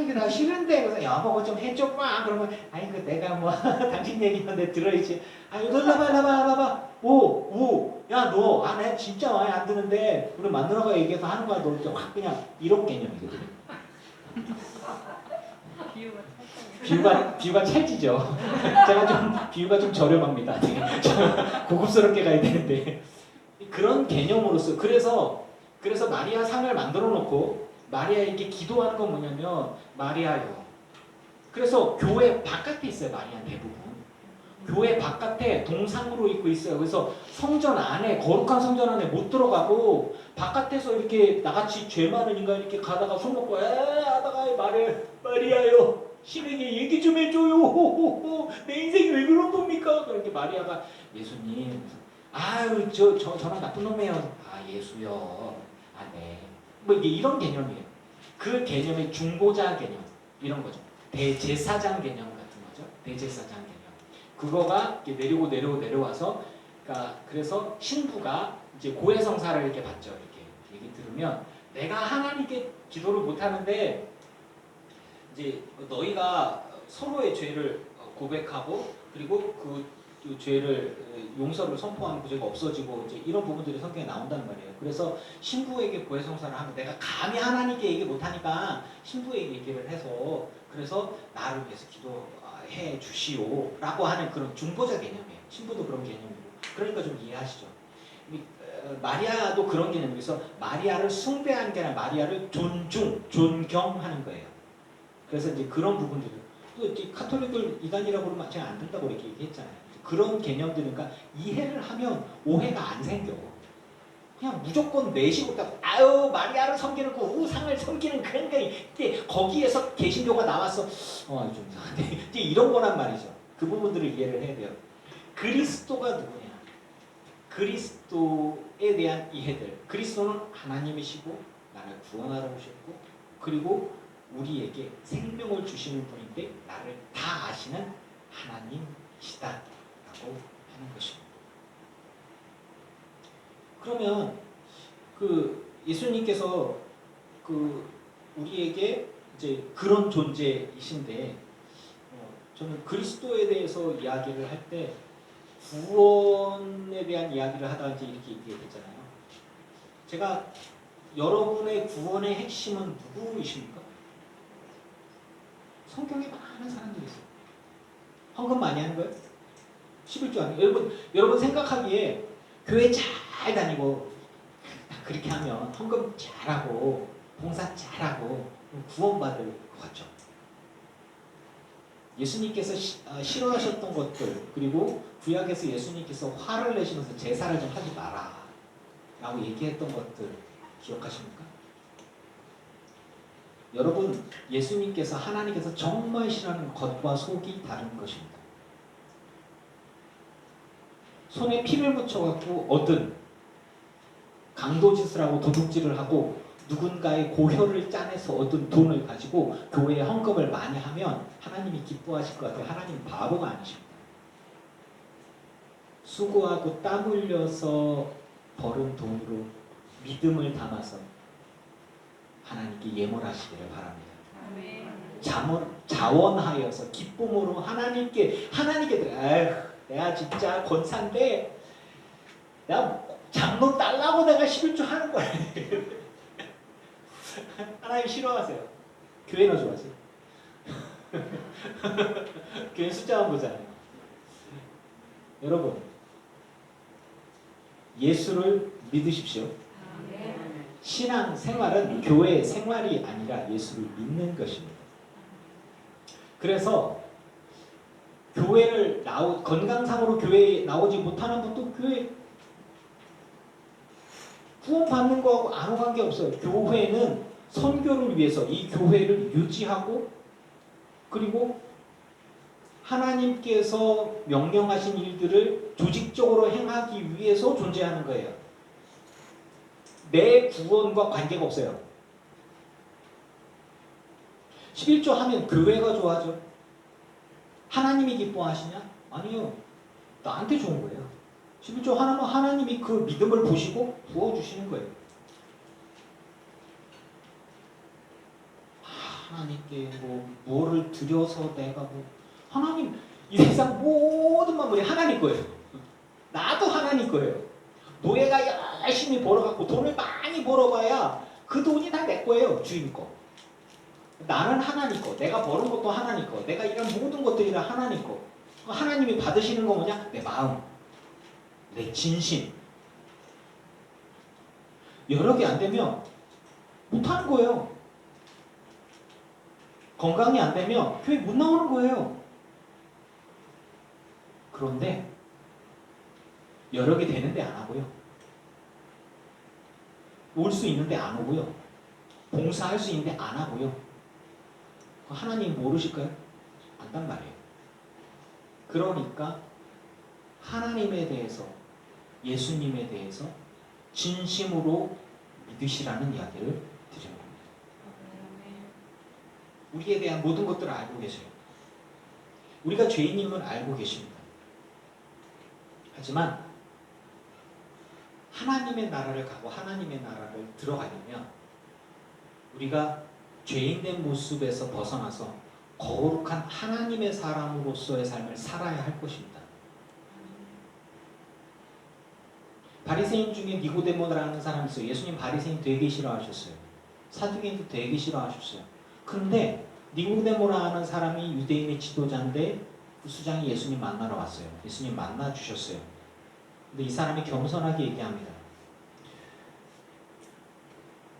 이거 나 싫은데 그래서 여보 좀 해줘봐. 그러면 내가 뭐 당신 얘기하는데 들어야지. 이거 나봐. 야 너 내 진짜 마음에 안 드는데 우리 마누라가 얘기해서 하는 거야. 너 이렇게 확 그냥 이런 개념이거든. 비유가 찰지죠. 제가 좀 비유가 좀 저렴합니다. 고급스럽게 가야 되는데 그런 개념으로서 그래서 마리아 상을 만들어 놓고 마리아에게 기도하는 건 뭐냐면 마리아요. 그래서 교회 바깥에 있어요. 마리아 대부분. 교회 바깥에 동상으로 있고 있어요. 그래서 성전 안에 거룩한 성전 안에 못 들어가고 바깥에서 이렇게 나같이 죄 많은 인간 이렇게 가다가 손 놓고 하다가 마리아요. 신에게 얘기 좀 해줘요. 내 인생이 왜 그런 겁니까? 그렇게 마리아가 예수님 저랑 나쁜 놈이에요. 예수요. 네. 뭐 이게 이런 개념이에요. 그 개념의 중보자 개념 이런 거죠. 대제사장 개념 같은 거죠. 대제사장 개념. 그거가 이렇게 내려와서 그러니까 그래서 신부가 이제 고해성사를 이렇게 받죠. 이렇게 얘기 들으면 내가 하나님께 기도를 못 하는데 이제 너희가 서로의 죄를 고백하고 그리고 그 죄를 용서를 선포하는 그 죄가 없어지고 이제 이런 부분들이 성경에 나온단 말이에요. 그래서 신부에게 고해성사를 하면 내가 감히 하나님께 얘기 못하니까 신부에게 얘기를 해서 그래서 나를 위해서 기도해 주시오라고 하는 그런 중보자 개념이에요. 신부도 그런 개념이고 그러니까 좀 이해하시죠. 마리아도 그런 개념이어서 마리아를 숭배하는 게 아니라 마리아를 존경하는 거예요. 그래서 이제 그런 부분들 또 카톨릭을 이단이라고 그러면 제가 안 된다고 이렇게 얘기했잖아요. 그런 개념들이니까 이해를 하면 오해가 안 생겨. 그냥 무조건 내시고 딱 아유 마리아를 섬기는 그 우상을 섬기는 그런 게 이제 거기에서 개신교가 나왔어. 좀 이상한데 이제 이런 거란 말이죠. 그 부분들을 이해를 해야 돼요. 그리스도가 누구냐? 그리스도에 대한 이해들. 그리스도는 하나님이시고 나를 구원하러 오셨고 그리고 우리에게 생명을 주시는 분인데 나를 다 아시는 하나님이시다라고 하는 것입니다. 그러면 그 예수님께서 그 우리에게 이제 그런 존재이신데 저는 그리스도에 대해서 이야기를 할 때 구원에 대한 이야기를 하다가 이제 이렇게 얘기했잖아요. 제가 여러분의 구원의 핵심은 누구이십니까? 성경에 많은 사람들이 있어요. 헌금 많이 하는 거예요? 11조 하는 거예요? 여러분 생각하기에 교회 잘 다니고 그렇게 하면 헌금 잘하고 봉사 잘하고 구원받을 것 같죠. 예수님께서 싫어하셨던 것들 그리고 구약에서 예수님께서 화를 내시면서 제사를 좀 하지 마라 라고 얘기했던 것들 기억하십니까? 여러분 예수님께서 하나님께서 정말 싫어하는 겉과 속이 다른 것입니다. 손에 피를 묻혀갖고 얻은 강도짓을 하고 도둑질을 하고 누군가의 고혈을 짜내서 얻은 돈을 가지고 교회에 헌금을 많이 하면 하나님이 기뻐하실 것 같아요. 하나님 바보가 아니십니다. 수고하고 땀 흘려서 벌은 돈으로 믿음을 담아서 하나님께 예물하시기를 바랍니다. 자원하여서 기쁨으로 하나님께 내가 진짜 권사인데 내가 장로 딸라고 내가 11조 하는 거야. 하나님 싫어하세요. 교회는 좋아하세요. 교회 숫자만 보잖아요. 여러분 예수를 믿으십시오. 신앙 생활은 교회 생활이 아니라 예수를 믿는 것입니다. 그래서 교회를 건강상으로 교회에 나오지 못하는 분도 교회 구원받는 거하고 아무 관계 없어요. 교회는 선교를 위해서 이 교회를 유지하고 그리고 하나님께서 명령하신 일들을 조직적으로 행하기 위해서 존재하는 거예요. 내 구원과 관계가 없어요. 11조 하면 교회가 좋아하죠. 하나님이 기뻐하시냐? 아니요. 나한테 좋은 거예요. 11조 하나면 하나님이 그 믿음을 보시고 부어주시는 거예요. 하나님께 뭐를 드려서 내가 하나님 이 세상 모든 만물이 하나님 거예요. 나도 하나님 거예요. 노예가 열심히 벌어갖고 돈을 많이 벌어봐야 그 돈이 다 내 거예요. 주인 거. 나는 하나님 거. 내가 버는 것도 하나님 거. 내가 이런 모든 것들이 다 하나님 거. 하나님이 받으시는 거 뭐냐? 내 마음. 내 진심. 여러 개 안 되면 못하는 거예요. 건강이 안 되면 교회 못 나오는 거예요. 그런데 여러 개 되는데 안 하고요. 올 수 있는데 안 오고요. 봉사할 수 있는데 안 하고요. 하나님 모르실까요? 안단 말이에요. 그러니까 하나님에 대해서 예수님에 대해서 진심으로 믿으시라는 이야기를 드리는 겁니다. 우리에 대한 모든 것들을 알고 계세요. 우리가 죄인임을 알고 계십니다. 하지만 하나님의 나라를 가고 하나님의 나라를 들어가려면 우리가 죄인된 모습에서 벗어나서 거룩한 하나님의 사람으로서의 삶을 살아야 할 것입니다. 바리새인 중에 니고데모라는 사람이 있어요. 예수님 바리새인 되게 싫어하셨어요. 사두개인도 되게 싫어하셨어요. 그런데 니고데모라는 사람이 유대인의 지도자인데 그 수장이 예수님 만나러 왔어요. 예수님 만나 주셨어요. 근데 이 사람이 겸손하게 얘기합니다.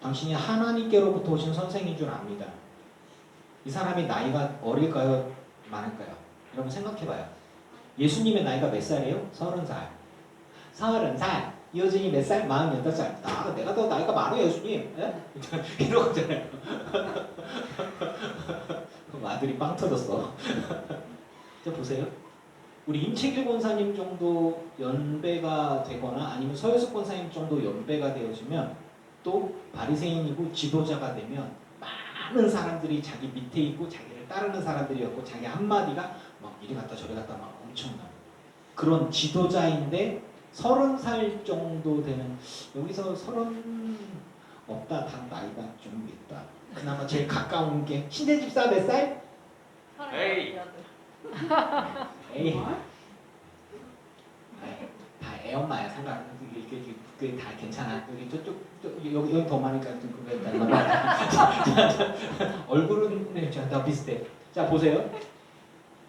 당신이 하나님께로부터 오신 선생인 줄 압니다. 이 사람이 나이가 어릴까요? 많을까요? 여러분 생각해봐요. 예수님의 나이가 몇 살이에요? 30살. 30살. 이효진이 몇 살? 48살. 내가 더 나이가 많아요, 예수님. 예? 이러잖아요. 그럼 아들이 빵 터졌어. 자, 보세요. 우리 임채길 권사님 정도 연배가 되거나 아니면 서효숙 권사님 정도 연배가 되어지면 또 바리새인이고 지도자가 되면 많은 사람들이 자기 밑에 있고 자기를 따르는 사람들이었고 자기 한마디가 막 이리 갔다 저리 갔다 막 엄청난 그런 지도자인데 30살 정도 되는 여기서 30 없다 다 나이가 좀 있다. 그나마 제일 가까운 게 신대 집사 몇 살? 에이. 에이. 다 애엄마야 생각. 그게 다 괜찮아. 여기 저쪽 여기 더 많으니까 좀 그거 얼굴은 네, 다 비슷해. 자 보세요.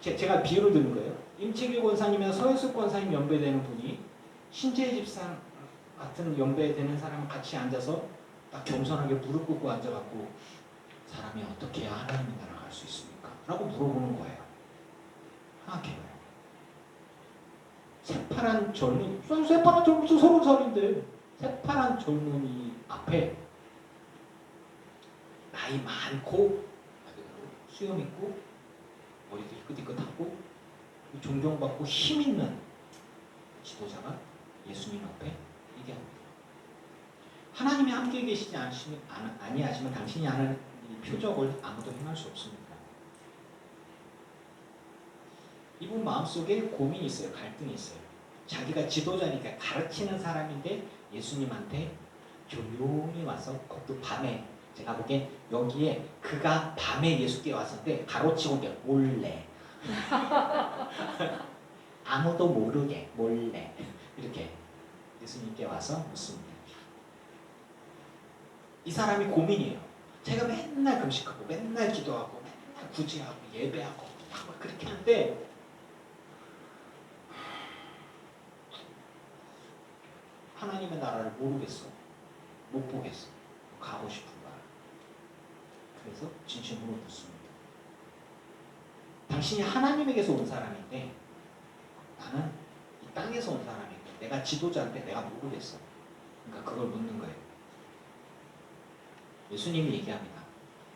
제가 비유를 드는 거예요. 임채길 권사님이나 서효숙 권사님 연배되는 분이 신재 집사 같은 연배되는 사람 같이 앉아서 딱 겸손하게 무릎 꿇고 앉아갖고 사람이 어떻게 해야 하나님의 나라 갈 수 있습니까? 라고 물어보는 거예요. 생각해봐요. 새파란 젊은, 새파란 젊은 30살인데 새파란 젊은이 앞에 나이 많고 수염 있고 머리도 희끗희끗하고 존경받고 힘있는 지도자가 예수님 앞에 얘기합니다. 하나님이 함께 계시지 아니하시면 당신이 하는 이 표적을 아무도 행할 수 없습니다. 이분 마음속에 고민이 있어요. 갈등이 있어요. 자기가 지도자니까 가르치는 사람인데 예수님한테 조용히 와서 그것도 밤에 제가 보기엔 여기에 그가 밤에 예수께 왔었는데 가로치고 이제 몰래 아무도 모르게 몰래 이렇게 예수님께 와서 묻습니다. 이 사람이 고민이에요. 제가 맨날 금식하고 맨날 기도하고 맨날 구제하고 예배하고 막 그렇게 하는데 하나님의 나라를 모르겠어. 못 보겠어. 가고 싶은가. 그래서 진심으로 묻습니다. 당신이 하나님에게서 온 사람인데 나는 이 땅에서 온 사람인데 내가 지도자인데 내가 모르겠어. 그러니까 그걸 묻는 거예요. 예수님이 얘기합니다.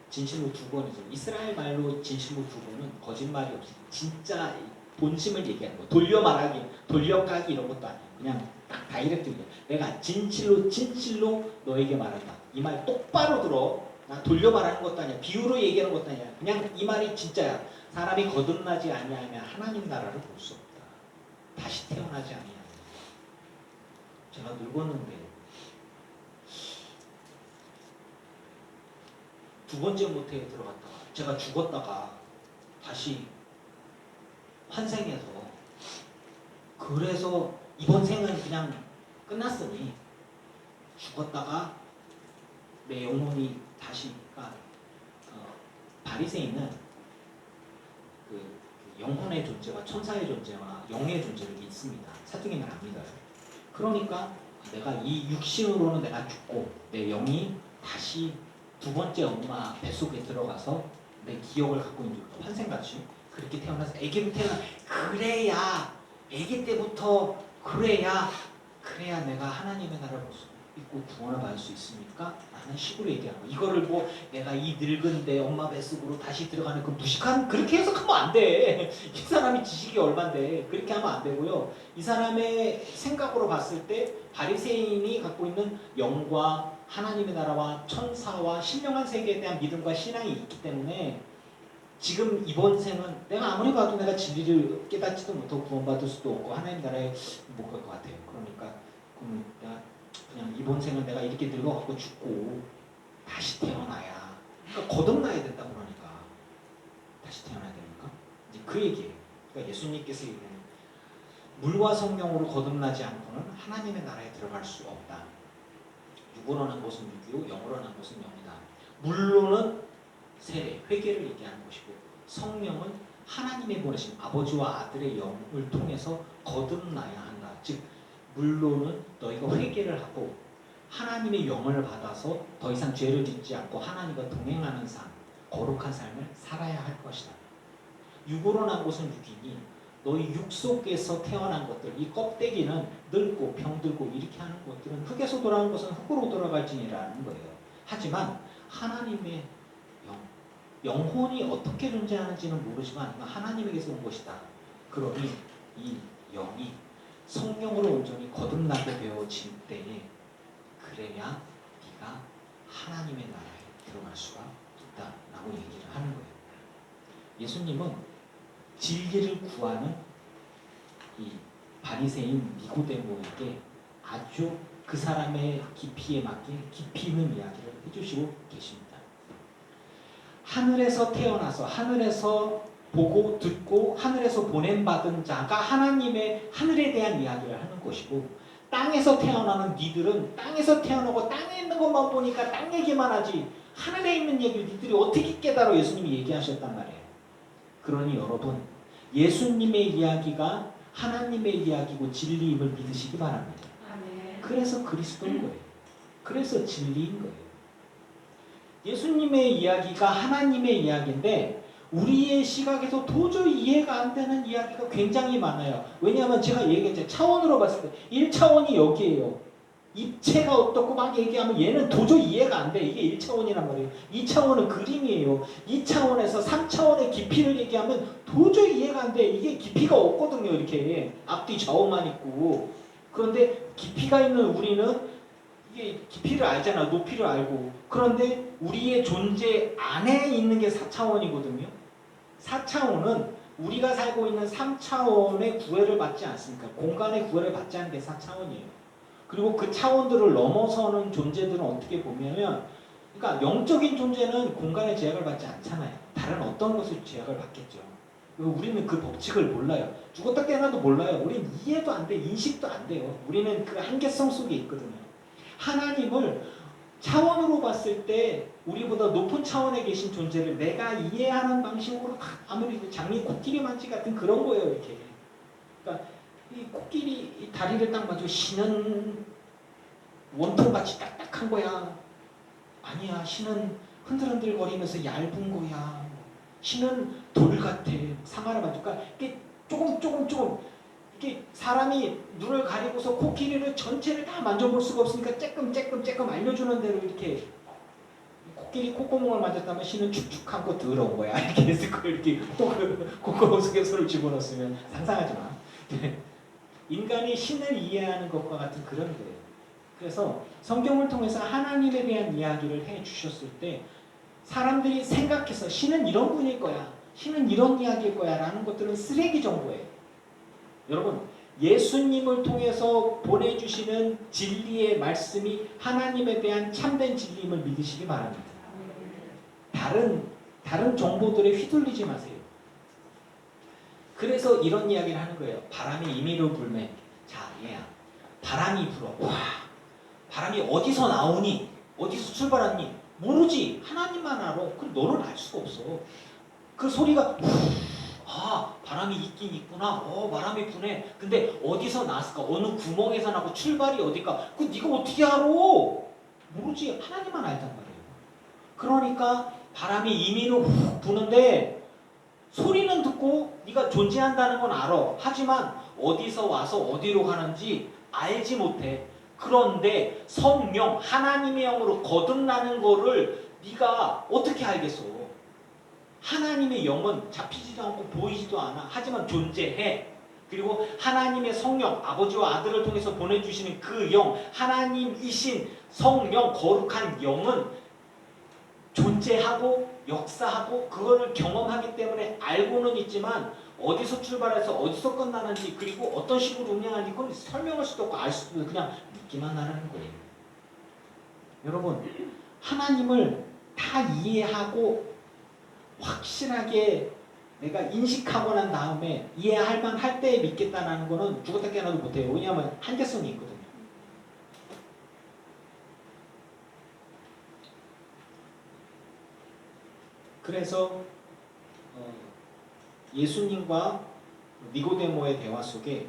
진실로 두 번이죠. 이스라엘 말로 진실로 두 번은 거짓말이 없이 진짜 본심을 얘기하는 거. 돌려 말하기, 돌려 까기 이런 것도 아니에요. 그냥 딱 다이렉트로 내가 진실로 너에게 말한다. 이 말 똑바로 들어. 나 돌려 말하는 것도 아니야. 비유로 얘기하는 것도 아니야. 그냥 이 말이 진짜야. 사람이 거듭나지 아니하면 하나님 나라를 볼 수 없다. 다시 태어나지 아니하면. 제가 늙었는데 두 번째 모태에 들어갔다가 제가 죽었다가 다시 환생해서 그래서 이번 생은 그냥 끝났으니 죽었다가 내 영혼이 다시 바리새인은 그 영혼의 존재와 천사의 존재와 영의 존재를 믿습니다. 사도행전을 안 믿어요. 그러니까 내가 이 육신으로는 내가 죽고 내 영이 다시 두 번째 엄마 뱃속에 들어가서 내 기억을 갖고 있는 환생같이 그렇게 태어나서 아기로 태어나 그래야 아기 때부터 그래야 내가 하나님의 나라를 볼 수 있고 구원을 받을 수 있습니까? 라는 식으로 얘기하는 거. 이거를 뭐 내가 이 늙은데 엄마 뱃속으로 다시 들어가는 그 무식한 그렇게 해석하면 안 돼. 이 사람이 지식이 얼만데 그렇게 하면 안 되고요. 이 사람의 생각으로 봤을 때 바리새인이 갖고 있는 영과 하나님의 나라와 천사와 신령한 세계에 대한 믿음과 신앙이 있기 때문에 지금 이번 생은 내가 아무리 봐도 내가 진리를 깨닫지도 못하고 구원받을 수도 없고 하나님 나라에 못 갈 것 같아요. 그러니까 내가 그냥 이번 생은 내가 이렇게 늙어갖고 죽고 다시 태어나야 그러니까 거듭나야 된다 그러니까 다시 태어나야 되니까 이제 그 얘기예요. 그러니까 예수님께서 얘기하는 물과 성령으로 거듭나지 않고는 하나님의 나라에 들어갈 수 없다. 육으로 난 것은 육이요 영으로 난 것은 영이다. 물로는 세례, 회개를 얘기하는 것이고 성령은 하나님의 보내신 아버지와 아들의 영을 통해서 거듭나야 한다. 즉 물로는 너희가 회개를 하고 하나님의 영을 받아서 더 이상 죄를 짓지 않고 하나님과 동행하는 삶, 거룩한 삶을 살아야 할 것이다. 육으로 난 것은 육이니 너희 육 속에서 태어난 것들, 이 껍데기는 늙고 병들고 이렇게 하는 것들은 흙에서 돌아온 것은 흙으로 돌아갈지니라는 거예요. 하지만 하나님의 영혼이 어떻게 존재하는지는 모르지만 하나님에게서 온 것이다. 그러니 이 영이 성령으로 온전히 거듭나게 되어질 때에 그래야 네가 하나님의 나라에 들어갈 수가 있다라고 얘기를 하는 거예요. 예수님은 진리를 구하는 이 바리새인 니고데모에게 아주 그 사람의 깊이에 맞게 깊이 있는 이야기를 해주시고 계십니다. 하늘에서 태어나서 하늘에서 보고 듣고 하늘에서 보냄받은 자가 하나님의 하늘에 대한 이야기를 하는 것이고, 땅에서 태어나는 니들은 땅에서 태어나고 땅에 있는 것만 보니까 땅 얘기만 하지 하늘에 있는 얘기를 니들이 어떻게 깨달아 예수님이 얘기하셨단 말이에요. 그러니 여러분, 예수님의 이야기가 하나님의 이야기고 진리임을 믿으시기 바랍니다. 그래서 그리스도인 거예요. 그래서 진리인 거예요. 예수님의 이야기가 하나님의 이야기인데 우리의 시각에서 도저히 이해가 안 되는 이야기가 굉장히 많아요. 왜냐하면 제가 얘기했죠. 차원으로 봤을 때 1차원이 여기에요. 입체가 어떻고 막 얘기하면 얘는 도저히 이해가 안 돼. 이게 1차원이란 말이에요. 2차원은 그림이에요. 2차원에서 3차원의 깊이를 얘기하면 도저히 이해가 안 돼. 이게 깊이가 없거든요. 이렇게 앞뒤 좌우만 있고. 그런데 깊이가 있는 우리는 이게 깊이를 알잖아. 높이를 알고. 그런데 우리의 존재 안에 있는 게 4차원이거든요. 4차원은 우리가 살고 있는 3차원의 구애를 받지 않습니까? 공간의 구애를 받지 않는 게 4차원이에요. 그리고 그 차원들을 넘어서는 존재들은 어떻게 보면, 그러니까 영적인 존재는 공간의 제약을 받지 않잖아요. 다른 어떤 것을 제약을 받겠죠. 우리는 그 법칙을 몰라요. 죽었다 깨어나도 몰라요. 우리는 이해도 안 돼, 인식도 안 돼요. 우리는 그 한계성 속에 있거든요. 하나님을 차원으로 봤을 때 우리보다 높은 차원에 계신 존재를 내가 이해하는 방식으로 아무리 장미 코끼리 만지 같은 그런 거예요. 이렇게. 그러니까 이 코끼리 이 다리를 딱 봐도 신은 원통같이 딱딱한 거야. 아니야. 신은 흔들흔들 거리면서 얇은 거야. 신은 돌 같아. 상하를 만질까? 이게 조금 이게 사람이 눈을 가리고서 코끼리를 전체를 다 만져볼 수가 없으니까 쬐끔 알려주는 대로 이렇게 코끼리 콧구멍을 만졌다면 신은 축축한 거 더러운 거야. 이렇게 했을 거 이렇게 콧구멍 속에 손을 집어넣었으면 상상하지 마. 인간이 신을 이해하는 것과 같은 그런 거예요. 그래서 성경을 통해서 하나님에 대한 이야기를 해 주셨을 때 사람들이 생각해서 신은 이런 분일 거야. 신은 이런 이야기일 거야 라는 것들은 쓰레기 정보예요. 여러분, 예수님을 통해서 보내주시는 진리의 말씀이 하나님에 대한 참된 진리임을 믿으시기 바랍니다. 다른 정보들에 휘둘리지 마세요. 그래서 이런 이야기를 하는 거예요. 바람이 임의로 불매. 자, 얘야. 바람이 불어. 와, 바람이 어디서 나오니? 어디서 출발하니? 모르지. 하나님만 알아. 그럼 너는 알 수가 없어. 그 소리가 아, 바람이 있긴 있구나. 바람이 부네. 근데 어디서 났을까? 어느 구멍에서 나고 출발이 어딜까? 그 네가 어떻게 알아? 모르지. 하나님만 알단 말이에요. 그러니까 바람이 임의로 훅 부는데 소리는 듣고 네가 존재한다는 건 알아. 하지만 어디서 와서 어디로 가는지 알지 못해. 그런데 성령, 하나님의 영으로 거듭나는 거를 네가 어떻게 알겠어? 하나님의 영은 잡히지도 않고 보이지도 않아. 하지만 존재해. 그리고 하나님의 성령, 아버지와 아들을 통해서 보내주시는 그 영, 하나님이신 성령, 거룩한 영은 존재하고 역사하고 그거를 경험하기 때문에 알고는 있지만 어디서 출발해서 어디서 끝나는지 그리고 어떤 식으로 운영하는지 그건 설명할 수도 없고 알 수도 없고 그냥 믿기만 하라는 거예요. 여러분, 하나님을 다 이해하고 확실하게 내가 인식하고 난 다음에 이해할 만할 때 믿겠다는 거는 죽었다 깨어나도 못해요. 왜냐하면 한계성이 있거든요. 그래서 예수님과 니고데모의 대화 속에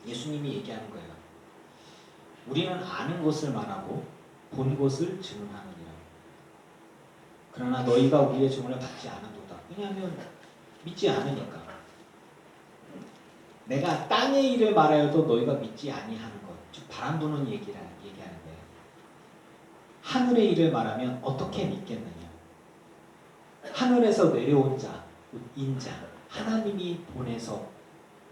예수님이 얘기하는 거예요. 우리는 아는 것을 말하고 본 것을 증언하느니라. 그러나 너희가 우리의 증언을 받지 않은도다. 왜냐하면 믿지 않으니까. 내가 땅의 일을 말하여도 너희가 믿지 아니하는 것. 즉 바람 부는 얘기하는 거예요. 하늘의 일을 말하면 어떻게 믿겠느냐. 하늘에서 내려온 자, 인자, 하나님이 보내서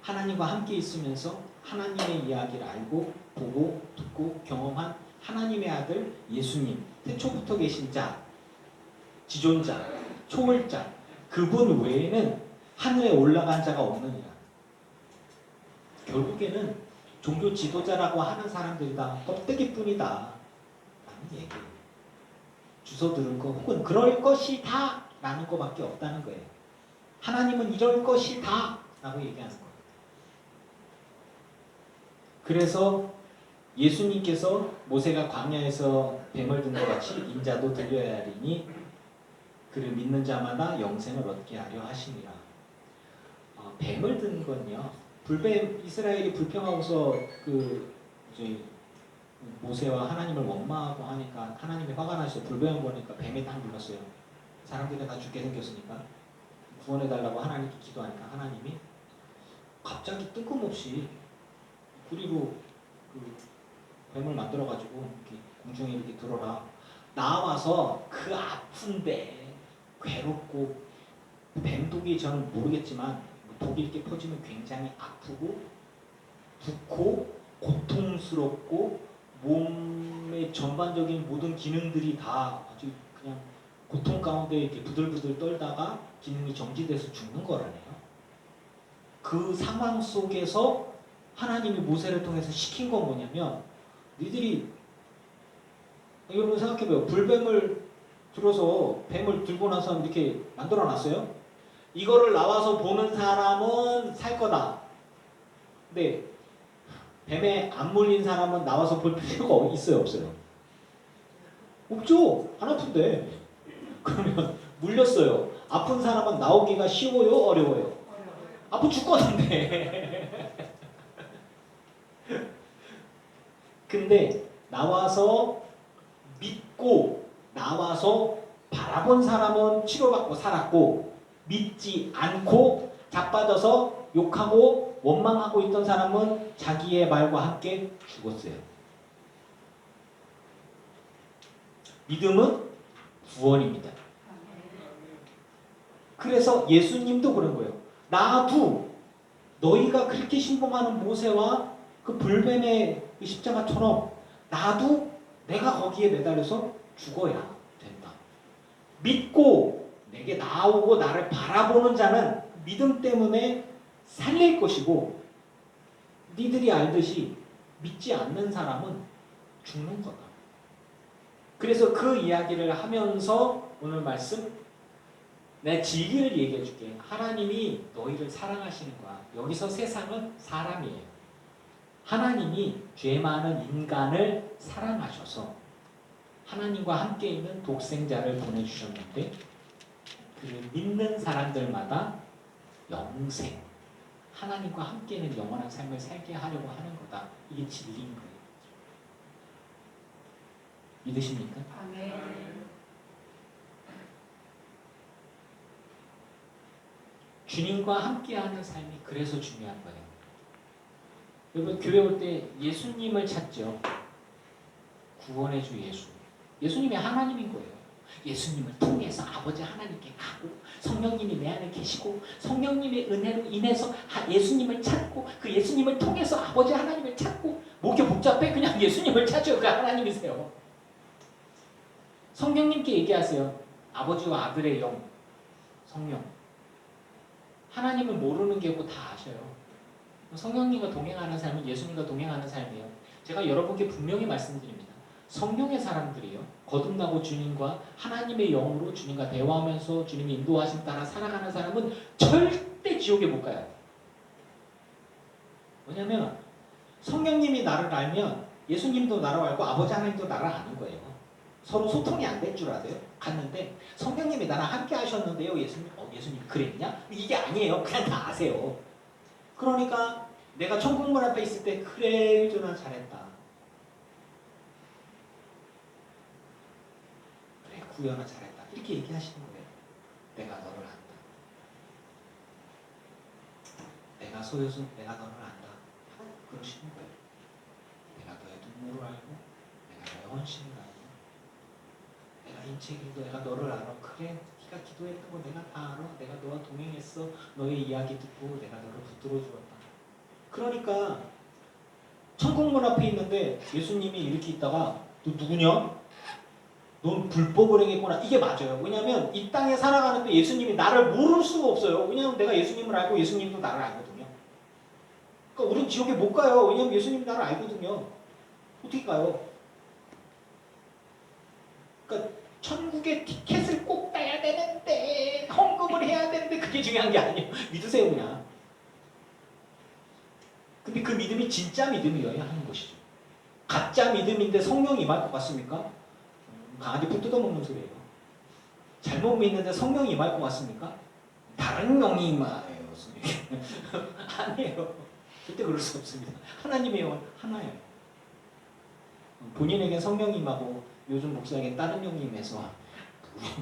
하나님과 함께 있으면서 하나님의 이야기를 알고 보고 듣고 경험한 하나님의 아들 예수님, 태초부터 계신 자, 지존자, 초월자, 그분 외에는 하늘에 올라간 자가 없느니라. 결국에는 종교 지도자라고 하는 사람들이 다 껍데기뿐이다 라는 얘기예요. 주워 들은 거 혹은 그럴 것이다 라는 것밖에 없다는 거예요. 하나님은 이럴 것이다 라고 얘기하는 거예요. 그래서 예수님께서 모세가 광야에서 뱀을 든 것 같이 인자도 들려야 하리니 그를 믿는 자마다 영생을 얻게 하려 하시니라. 뱀을 든 건요. 불뱀 이스라엘이 불평하고서 이제 모세와 하나님을 원망하고 하니까 하나님이 화가 나셔서 불뱀을 보니까 뱀이 딱 물렸어요. 사람들이 다 죽게 생겼으니까 구원해달라고 하나님께 기도하니까 하나님이 갑자기 뜬금없이 구리로 뱀을 만들어가지고 이렇게 공중에 이렇게 들어라. 나와서 그 아픈데 괴롭고 뱀독이 저는 모르겠지만 독이 이렇게 퍼지면 굉장히 아프고 붓고 고통스럽고 몸의 전반적인 모든 기능들이 다 아주 그냥 고통 가운데 이렇게 부들부들 떨다가 기능이 정지돼서 죽는 거라네요. 그 상황 속에서 하나님이 모세를 통해서 시킨 건 뭐냐면 니들이 여러분 생각해봐요. 불뱀을 들어서 뱀을 들고 나서 이렇게 만들어 놨어요. 이거를 나와서 보는 사람은 살 거다. 근데 뱀에 안 물린 사람은 나와서 볼 필요가 있어요, 없어요? 없죠. 안 아픈데. 그러면 물렸어요. 아픈 사람은 나오기가 쉬워요, 어려워요? 아프 죽겠는데. 근데 나와서 믿고 나와서 바라본 사람은 치료받고 살았고 믿지 않고 자빠져서 욕하고 원망하고 있던 사람은 자기의 말과 함께 죽었어요. 믿음은 구원입니다. 그래서 예수님도 그런 거예요. 나도 너희가 그렇게 신봉하는 모세와 그 불뱀의 그 십자가처럼 나도 내가 거기에 매달려서 죽어야 된다. 믿고 내게 나오고 나를 바라보는 자는 믿음 때문에 살릴 것이고 니들이 알듯이 믿지 않는 사람은 죽는 거다. 그래서 그 이야기를 하면서 오늘 말씀 내 진리를 얘기해 줄게. 하나님이 너희를 사랑하시는 거야. 여기서 세상은 사람이에요. 하나님이 죄 많은 인간을 사랑하셔서 하나님과 함께 있는 독생자를 보내주셨는데 그 믿는 사람들마다 영생, 하나님과 함께 있는 영원한 삶을 살게 하려고 하는 거다. 이게 진리인 거예요. 믿으십니까? 아멘. 주님과 함께하는 삶이 그래서 중요한 거예요. 여러분 교회 올 때 예수님을 찾죠. 구원의 주 예수. 예수님이 하나님인 거예요. 예수님을 통해서 아버지 하나님께 가고 성령님이 내 안에 계시고 성령님의 은혜로 인해서 예수님을 찾고 그 예수님을 통해서 아버지 하나님을 찾고 목이 복잡해 그냥 예수님을 찾죠. 그 하나님이세요. 성령님께 얘기하세요. 아버지와 아들의 영 성령. 하나님을 모르는 게고 다 아셔요. 성령님과 동행하는 삶은 예수님과 동행하는 삶이에요. 제가 여러분께 분명히 말씀드립니다. 성령의 사람들이요. 거듭나고 주님과 하나님의 영으로 주님과 대화하면서 주님의 인도하심 따라 살아가는 사람은 절대 지옥에 못 가요. 왜냐하면 성령님이 나를 알면 예수님도 나를 알고 아버지 하나님도 나를 아는 거예요. 서로 소통이 안 될 줄 알아요. 갔는데 성령님이 나랑 함께 하셨는데요. 예수님 그랬냐? 이게 아니에요. 그냥 다 아세요. 그러니까 내가 천국문 앞에 있을 때 그래 유준아 잘했다. 그래 구현아 잘했다. 이렇게 얘기하시는 거예요. 내가 너를 안다. 내가 내가 소유수, 내가 너를 안다. 그러시는 거예요. 내가 너의 눈물을 알고, 내가 너의 헌신을 알고, 내가 인체기도 내가 너를 알아. 그래, 네가 기도했던 거 내가 다 알아. 내가 너와 동행했어. 너의 이야기 듣고 내가 너를 붙들어 주었다. 그러니까 천국문 앞에 있는데 예수님이 이렇게 있다가 너 누구냐? 넌 불법을 행했구나. 이게 맞아요. 왜냐하면 이 땅에 살아가는데 예수님이 나를 모를 수가 없어요. 왜냐하면 내가 예수님을 알고 예수님도 나를 알거든요. 그러니까 우린 지옥에 못 가요. 왜냐하면 예수님이 나를 알거든요. 어떻게 가요? 그러니까 천국의 티켓을 꼭 따야 되는데 헌금을 해야 되는데 그게 중요한 게 아니에요. 믿으세요 그냥. 근데 그 믿음이 진짜 믿음이어야 하는 것이죠. 가짜 믿음인데 성령이 임할 것 같습니까? 강아지 풀 뜯어먹는 소리예요. 잘못 믿는데 성령이 임할 것 같습니까? 다른 영이 임해요. 아니에요. 절대 그럴 수 없습니다. 하나님의 영은 하나예요. 본인에게 성령이 임하고 요즘 목사에게 다른 영이 임해서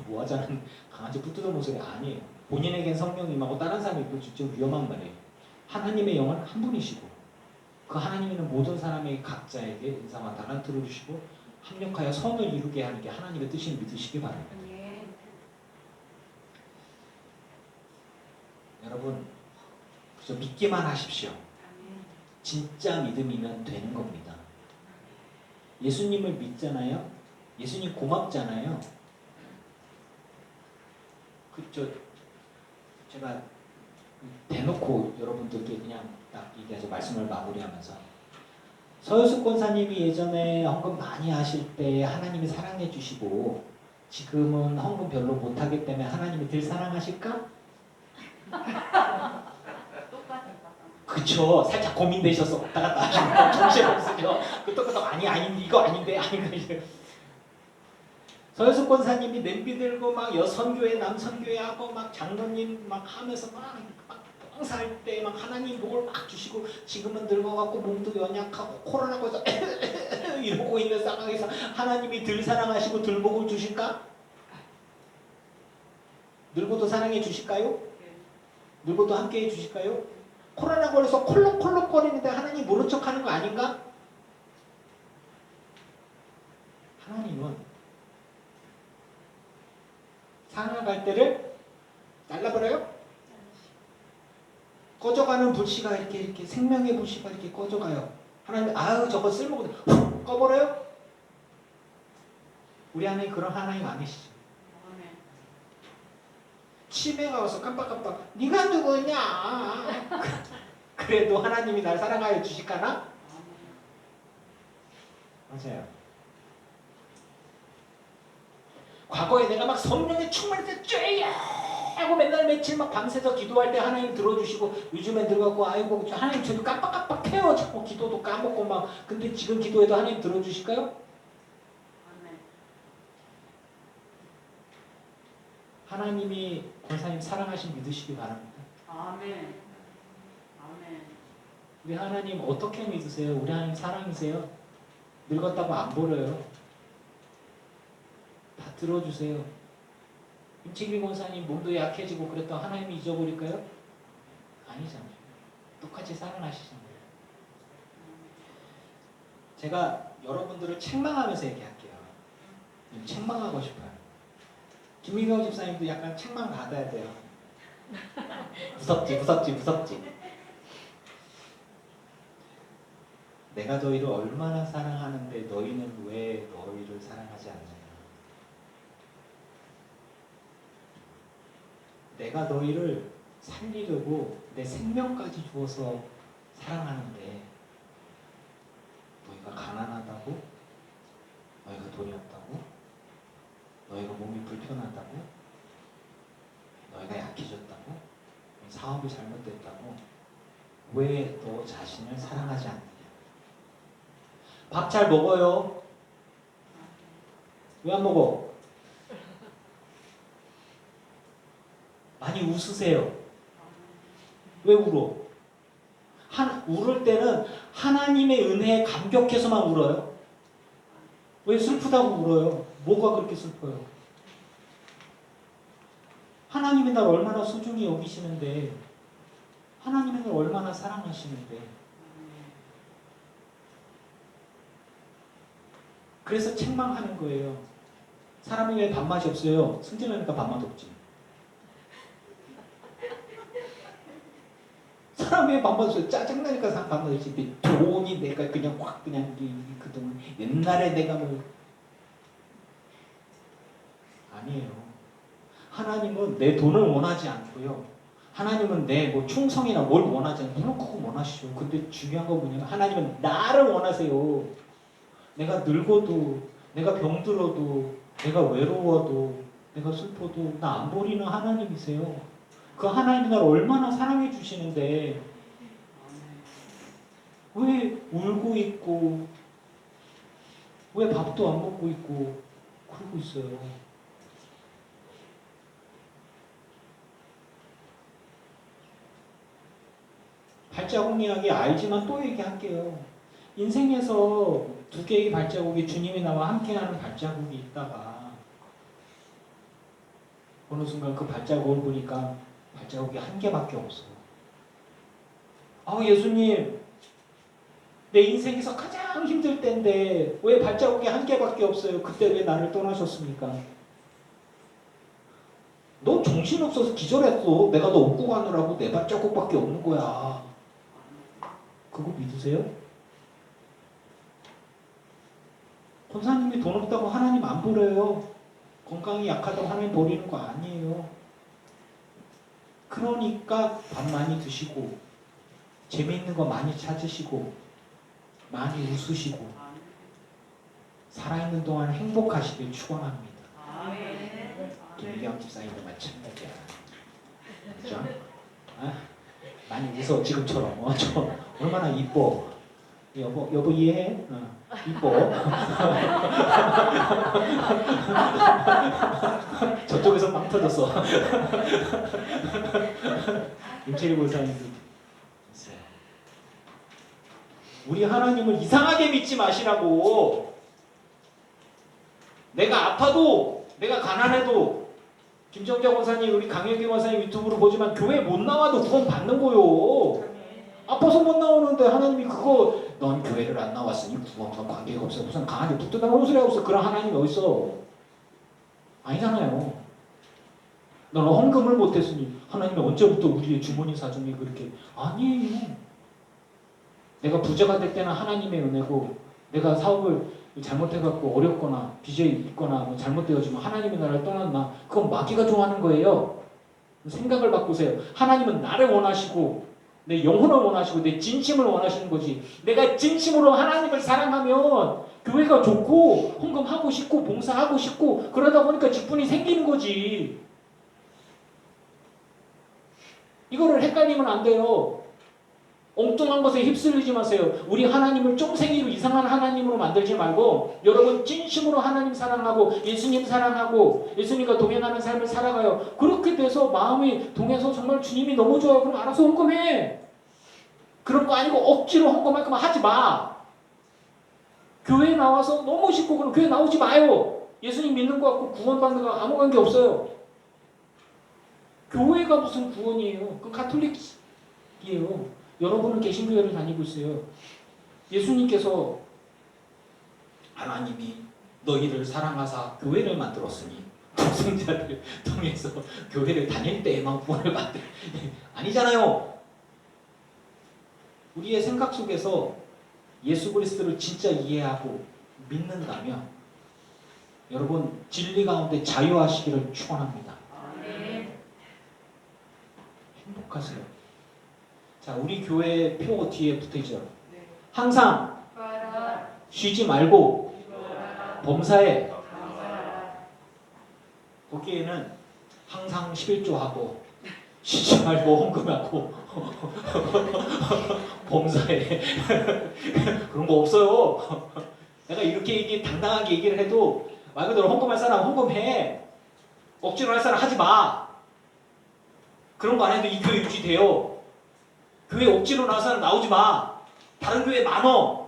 뭐 하자는 강아지 풀 뜯어먹는 소리 아니에요. 본인에겐 성령이 임하고 다른 사람이 있고 진짜 위험한 말이에요. 하나님의 영은 한 분이시고 그 하나님은 모든 사람에게 각자에게 은사와 달란트를 주시고 합력하여 선을 이루게 하는 게 하나님의 뜻을 믿으시기 바랍니다. 여러분 그저 믿기만 하십시오. 진짜 믿음이면 되는 겁니다. 예수님을 믿잖아요. 예수님 고맙잖아요. 제가 대놓고 여러분들께 그냥 딱 얘기하죠. 말씀을 마무리하면서 서유숙 권사님이 예전에 헌금 많이 하실 때 하나님이 사랑해 주시고 지금은 헌금 별로 못하기 때문에 하나님이 덜 사랑하실까? 그쵸. 살짝 고민되셔서 왔다 갔다 하시는 거 정신없으죠. 끄떡끄떡 아니 이거 아닌데 이제 서유숙 권사님이 냄비 들고 막 여선교회 남선교회 하고 막 장로님 막 하면서 막 봉사할 때 막 하나님 복을 막 주시고 지금은 늙어갖고 몸도 연약하고 코로나고 해서 이러고 있는 상황에서 하나님이 덜 사랑하시고 덜 복을 주실까? 늙어도 사랑해 주실까요? 늙어도 함께 해 주실까요? 코로나 걸려서 콜록콜록 거리는데 하나님 모른 척 하는 거 아닌가? 하나님은 상하갈 때를 잘라버려요? 꺼져가는 불씨가 이렇게 생명의 불씨가 이렇게 꺼져가요. 하나님 아유 저거 쓸모없네 훅 꺼버려요? 우리 하나님 그런 하나님 아니시죠. 치매가 와서 깜빡깜빡 네가 누구냐 그래도 하나님이 날 사랑하여 주실까나? 맞아요. 과거에 내가 막 성령에 충만해서 쬐야 하고 맨날 며칠 막 밤새서 기도할 때 하나님 들어주시고 요즘엔 들어가고 아이고 하나님 저도 깜빡깜빡해요. 자꾸 기도도 까먹고 막 근데 지금 기도해도 하나님 들어주실까요? 하나님이 권사님 사랑하신 믿으시기 바랍니다. 아멘. 아멘. 우리 하나님 어떻게 믿으세요? 우리 하나님 사랑이세요? 늙었다고 안 버려요. 다 들어주세요. 임채길 권사님 몸도 약해지고 그랬다고 하나님이 잊어버릴까요? 아니잖아요. 똑같이 사랑하시잖아요. 제가 여러분들을 책망하면서 얘기할게요. 책망하고 싶어요. 김민경 집사님도 약간 책망 받아야 돼요. 무섭지. 내가 너희를 얼마나 사랑하는데 너희는 왜 너희를 사랑하지 않느냐. 내가 너희를 살리려고 내 생명까지 주어서 사랑하는데 너희가 가난하다고? 너희가 돈이 없다고? 너희가 몸이 불편하다고? 너희가 약해졌다고? 사업이 잘못됐다고? 왜 너 자신을 사랑하지 않느냐? 밥 잘 먹어요? 왜 안 먹어? 많이 웃으세요. 왜 울어? 울을 때는 하나님의 은혜에 감격해서만 울어요. 왜 슬프다고 울어요? 뭐가 그렇게 슬퍼요? 하나님이 날 얼마나 소중히 여기시는데 하나님은 널 얼마나 사랑하시는데. 그래서 책망하는 거예요. 사람이 왜 밥맛이 없어요? 승진하니까 밥맛 없지. 사람이 왜 밥맛 없어요? 짜증나니까 밥맛 없지. 근데 돈이 내가 그냥 확 그냥 그동안 옛날에 내가 뭐 아니에요. 하나님은 내 돈을 원하지 않고요. 하나님은 내 뭐 충성이나 뭘 원하지 않아요. 물론 그거 원하시죠. 근데 중요한 건 뭐냐면 하나님은 나를 원하세요. 내가 늙어도, 내가 병들어도, 내가 외로워도, 내가 슬퍼도 나 안 버리는 하나님이세요. 그 하나님이 나를 얼마나 사랑해 주시는데 왜 울고 있고 왜 밥도 안 먹고 있고 그러고 있어요. 발자국 이야기 알지만 또 얘기할게요. 인생에서 두 개의 발자국이 주님이 나와 함께하는 발자국이 있다가 어느 순간 그 발자국을 보니까 발자국이 한 개밖에 없어. 아, 예수님, 내 인생에서 가장 힘들 때인데 왜 발자국이 한 개밖에 없어요? 그때 왜 나를 떠나셨습니까? 너 정신없어서 기절했어. 내가 너 업고 가느라고 내 발자국밖에 없는 거야. 그거 믿으세요? 권사님이 돈 없다고 하나님 안 버려요. 건강이 약하다고 하나님 버리는 거 아니에요. 그러니까 밥 많이 드시고 재미있는 거 많이 찾으시고 많이 웃으시고 살아있는 동안 행복하시길 축원합니다. 김희경 집사님도 마찬가지야. 그죠? 아? 많이 웃어 지금처럼. 저 얼마나 이뻐. 여보 이해해? 이뻐. 저쪽에서 빵 터졌어. 임채리 권사님도 있어요. 우리 하나님을 이상하게 믿지 마시라고. 내가 아파도 내가 가난해도 김정자 권사님 우리 강혁기 권사님 유튜브로 보지만 교회 못 나와도 구원 받는 거요. 아파서 못 나오는데 하나님이 그거 넌 교회를 안 나왔으니 구원과 관계가 없어. 무슨 강아지 붙들다 놓은 소리 하고 있어. 그런 하나님이 어딨어. 아니잖아요. 너는 헌금을 못했으니 하나님이 언제부터 우리의 주머니 사정이 그렇게. 아니에요. 내가 부자가 될 때는 하나님의 은혜고 내가 사업을 잘못해갖고 어렵거나 빚에 있거나 뭐 잘못되어지면 하나님이 나를 떠났나 그건 마귀가 좋아하는 거예요. 생각을 바꾸세요. 하나님은 나를 원하시고 내 영혼을 원하시고 내 진심을 원하시는 거지. 내가 진심으로 하나님을 사랑하면 교회가 좋고 헌금하고 싶고 봉사하고 싶고 그러다 보니까 직분이 생기는 거지. 이거를 헷갈리면 안 돼요. 엉뚱한 것에 휩쓸리지 마세요. 우리 하나님을 쫑생이로 이상한 하나님으로 만들지 말고 여러분 진심으로 하나님 사랑하고 예수님 사랑하고 예수님과 동행하는 삶을 살아가요. 그렇게 돼서 마음이 동해서 정말 주님이 너무 좋아요. 그럼 알아서 헌금해. 그런 거 아니고 억지로 헌금할 거면 하지 마. 교회에 나와서 너무 쉽고 그럼 교회 나오지 마요. 예수님 믿는 거 같고 구원받는 거 아무 관계 없어요. 교회가 무슨 구원이에요. 그건 가톨릭이에요. 여러분은 개신교회를 다니고 있어요. 예수님께서 하나님이 너희를 사랑하사 교회를 만들었으니 독생자를 통해서 교회를 다닐 때에만 구원을 받대. 아니잖아요. 우리의 생각 속에서 예수 그리스도를 진짜 이해하고 믿는다면 여러분 진리 가운데 자유하시기를 축원합니다. 행복하세요. 자, 우리 교회 표 뒤에 붙어있죠. 항상 쉬지 말고 범사에. 거기에는 항상 11조하고 쉬지 말고 헌금하고 범사에 그런 거 없어요. 내가 이렇게 당당하게 얘기를 해도 말 그대로 헌금할 사람 헌금해. 억지로 할 사람 하지 마. 그런 거 안 해도 이 교회 유지돼요. 교회 억지로 나온 사람 나오지 마. 다른 교회 많어.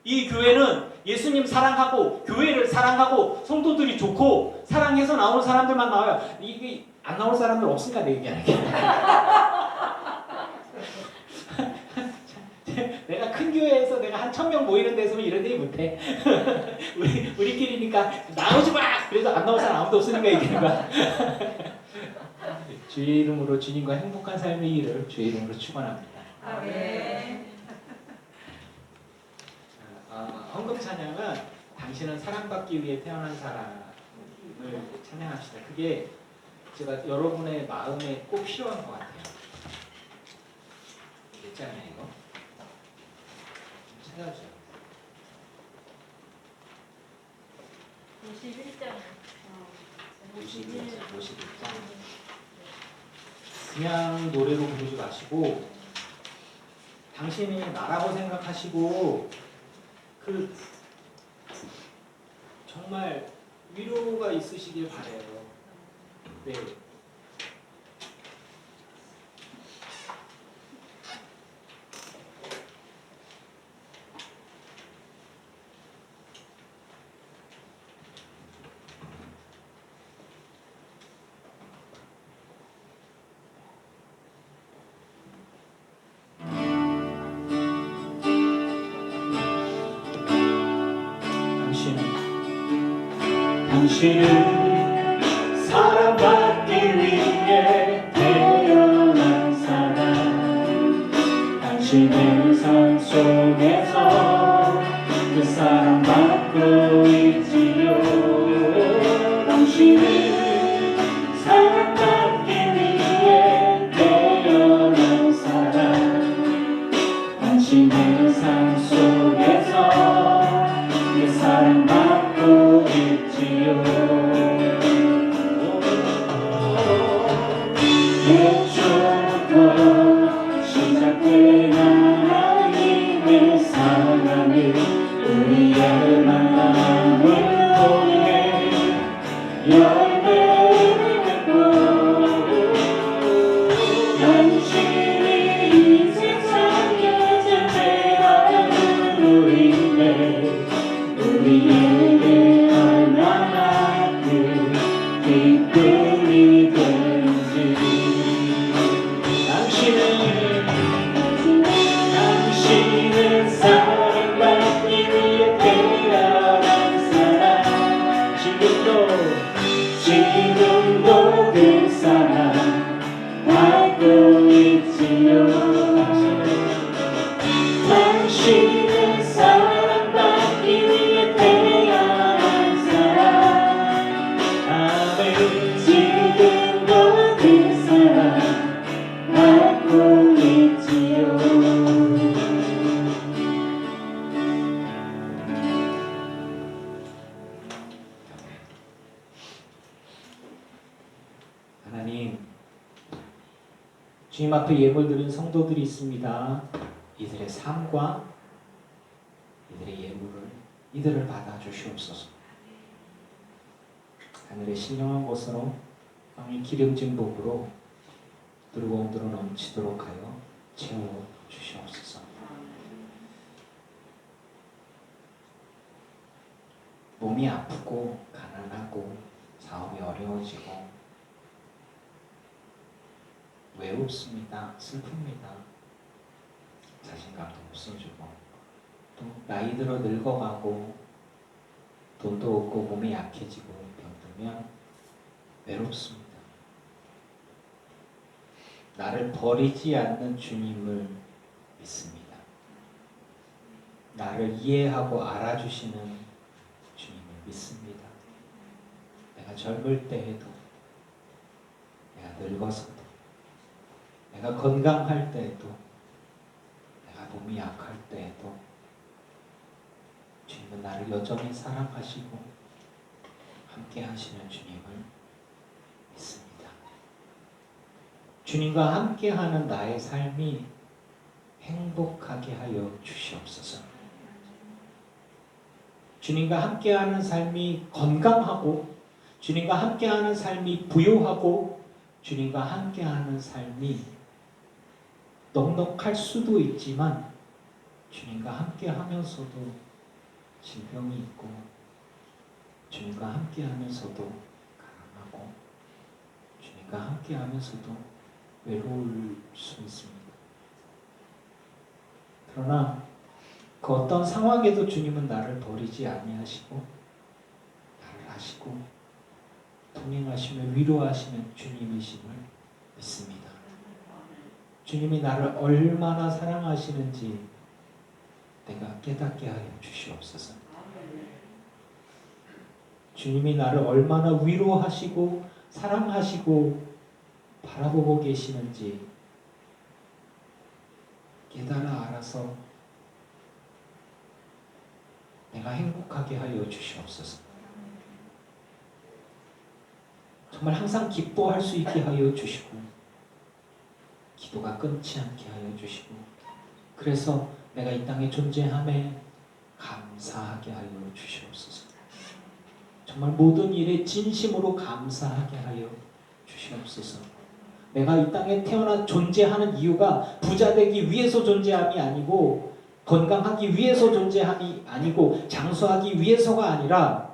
이 교회는 예수님 사랑하고 교회를 사랑하고 성도들이 좋고 사랑해서 나오는 사람들만 나와요. 이게 안 나올 사람들 없으니까 내 얘기하는 게. 내가 큰 교회에서 내가 한 1,000명 모이는 데서 이런 얘기 못해. 우리끼리니까 나오지 마. 그래도 안 나올 사람 아무도 없으니까 얘기하는 거야. 주의 이름으로 주님과 행복한 삶의 길을 주의 이름으로 축원합니다. 아멘. 헌금 찬양은 당신은 사랑받기 위해 태어난 사람을 찬양합시다. 그게 제가 여러분의 마음에 꼭 필요한 것 같아요. 있잖아요, 이거. 찾아주세요. 51장. 51장. 그냥 노래로 부르지 마시고 당신이 나라고 생각하시고 그 정말 위로가 있으시길 바래요. 네. 당신은 사랑받기 위해 태어난 사람. 당신의 삶 속에서 그 사랑받고 있지요. 당신은 사랑받기 위해 태어난 사람. 당신의 삶 속에서 그 사랑받고 있지요. 예초부터 시작된 하나님의 사랑을 우리의 마음을 통해 열매를 맺고 당신이 이 세상에 존재하는 우리인데 우리에게 얼마나 큰 기쁨이 된지. 당신은 사랑받기 위해 태어난 사람. 지금도 그 사랑 받고 있지요. 당신은 사랑받기 위해 태어난 사람. 아멘. 지금도 그 사랑 받고 있지요. 하나님, 주님 앞에 예물 드린 성도들이 있습니다. 이들의 삶과 이들의 예물을 이들을 받아 주시옵소서. 하늘의 신령한 곳으로 왕의 기름진 복으로 들어온 들어 넘치도록 하여 채워 주시옵소서. 몸이 아프고 가난하고 사업이 어려워지고 외롭습니다. 슬픕니다. 자신감도 없어지고 또 나이 들어 늙어가고 돈도 없고 몸이 약해지고 병들면 외롭습니다. 나를 버리지 않는 주님을 믿습니다. 나를 이해하고 알아주시는 주님을 믿습니다. 내가 젊을 때에도 내가 늙어서도 내가 건강할 때에도 내가 몸이 약할 때에도 주님은 나를 여전히 사랑하시고 함께 하시는 주님을 믿습니다. 주님과 함께하는 나의 삶이 행복하게 하여 주시옵소서. 주님과 함께하는 삶이 건강하고 주님과 함께하는 삶이 부요하고 주님과 함께하는 삶이 넉넉할 수도 있지만 주님과 함께하면서도 질병이 있고 주님과 함께하면서도 가난하고 주님과 함께하면서도 외로울 수 있습니다. 그러나 그 어떤 상황에도 주님은 나를 버리지 아니하시고 나를 아시고 동행하시며 위로하시는 주님이심을 믿습니다. 주님이 나를 얼마나 사랑하시는지 내가 깨닫게 하여 주시옵소서. 주님이 나를 얼마나 위로하시고 사랑하시고 바라보고 계시는지 깨달아 알아서 내가 행복하게 하여 주시옵소서. 정말 항상 기뻐할 수 있게 하여 주시고 기도가 끊지 않게 하여 주시고 그래서 내가 이 땅에 존재함에 감사하게 하여 주시옵소서. 정말 모든 일에 진심으로 감사하게 하여 주시옵소서. 내가 이 땅에 태어나 존재하는 이유가 부자 되기 위해서 존재함이 아니고 건강하기 위해서 존재함이 아니고 장수하기 위해서가 아니라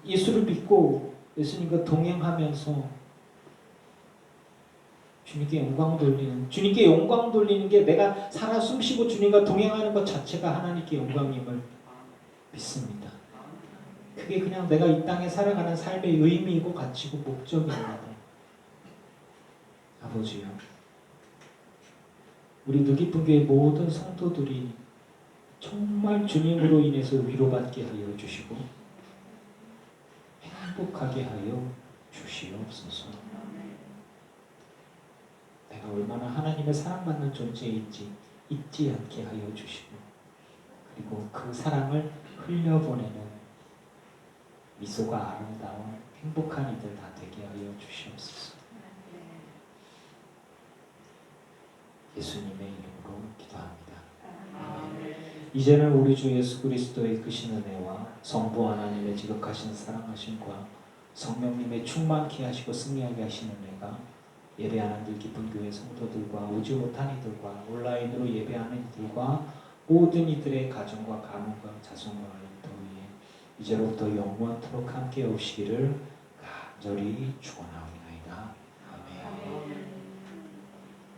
예수를 믿고 예수님과 동행하면서 주님께 영광 돌리는 게 내가 살아 숨쉬고 주님과 동행하는 것 자체가 하나님께 영광임을 믿습니다. 그게 그냥 내가 이 땅에 살아가는 삶의 의미이고 가치고 목적입니다. 아버지요, 우리 느깊은 교회 모든 성도들이 정말 주님으로 인해서 위로받게 하여 주시고 행복하게 하여 주시옵소서. 내가 얼마나 하나님의 사랑받는 존재인지 잊지 않게 하여 주시고 그리고 그 사랑을 흘려보내는 미소가 아름다운 행복한 이들 다 되게 하여 주시옵소서. 예수님의 이름으로 기도합니다. 이제는 우리 주 예수 그리스도의 크신 은혜와 성부 하나님의 지극하신 사랑하심과 성령님의 충만케 하시고 승리하게 하시는 은혜가 예배하는 늘깊은 교회 성도들과 오지 못한 이들과 온라인으로 예배하는 이들과 모든 이들의 가정과 가문과 자손과 인도 위에 이제로부터 영원토록 함께 오시기를 간절히 축원하옵니다.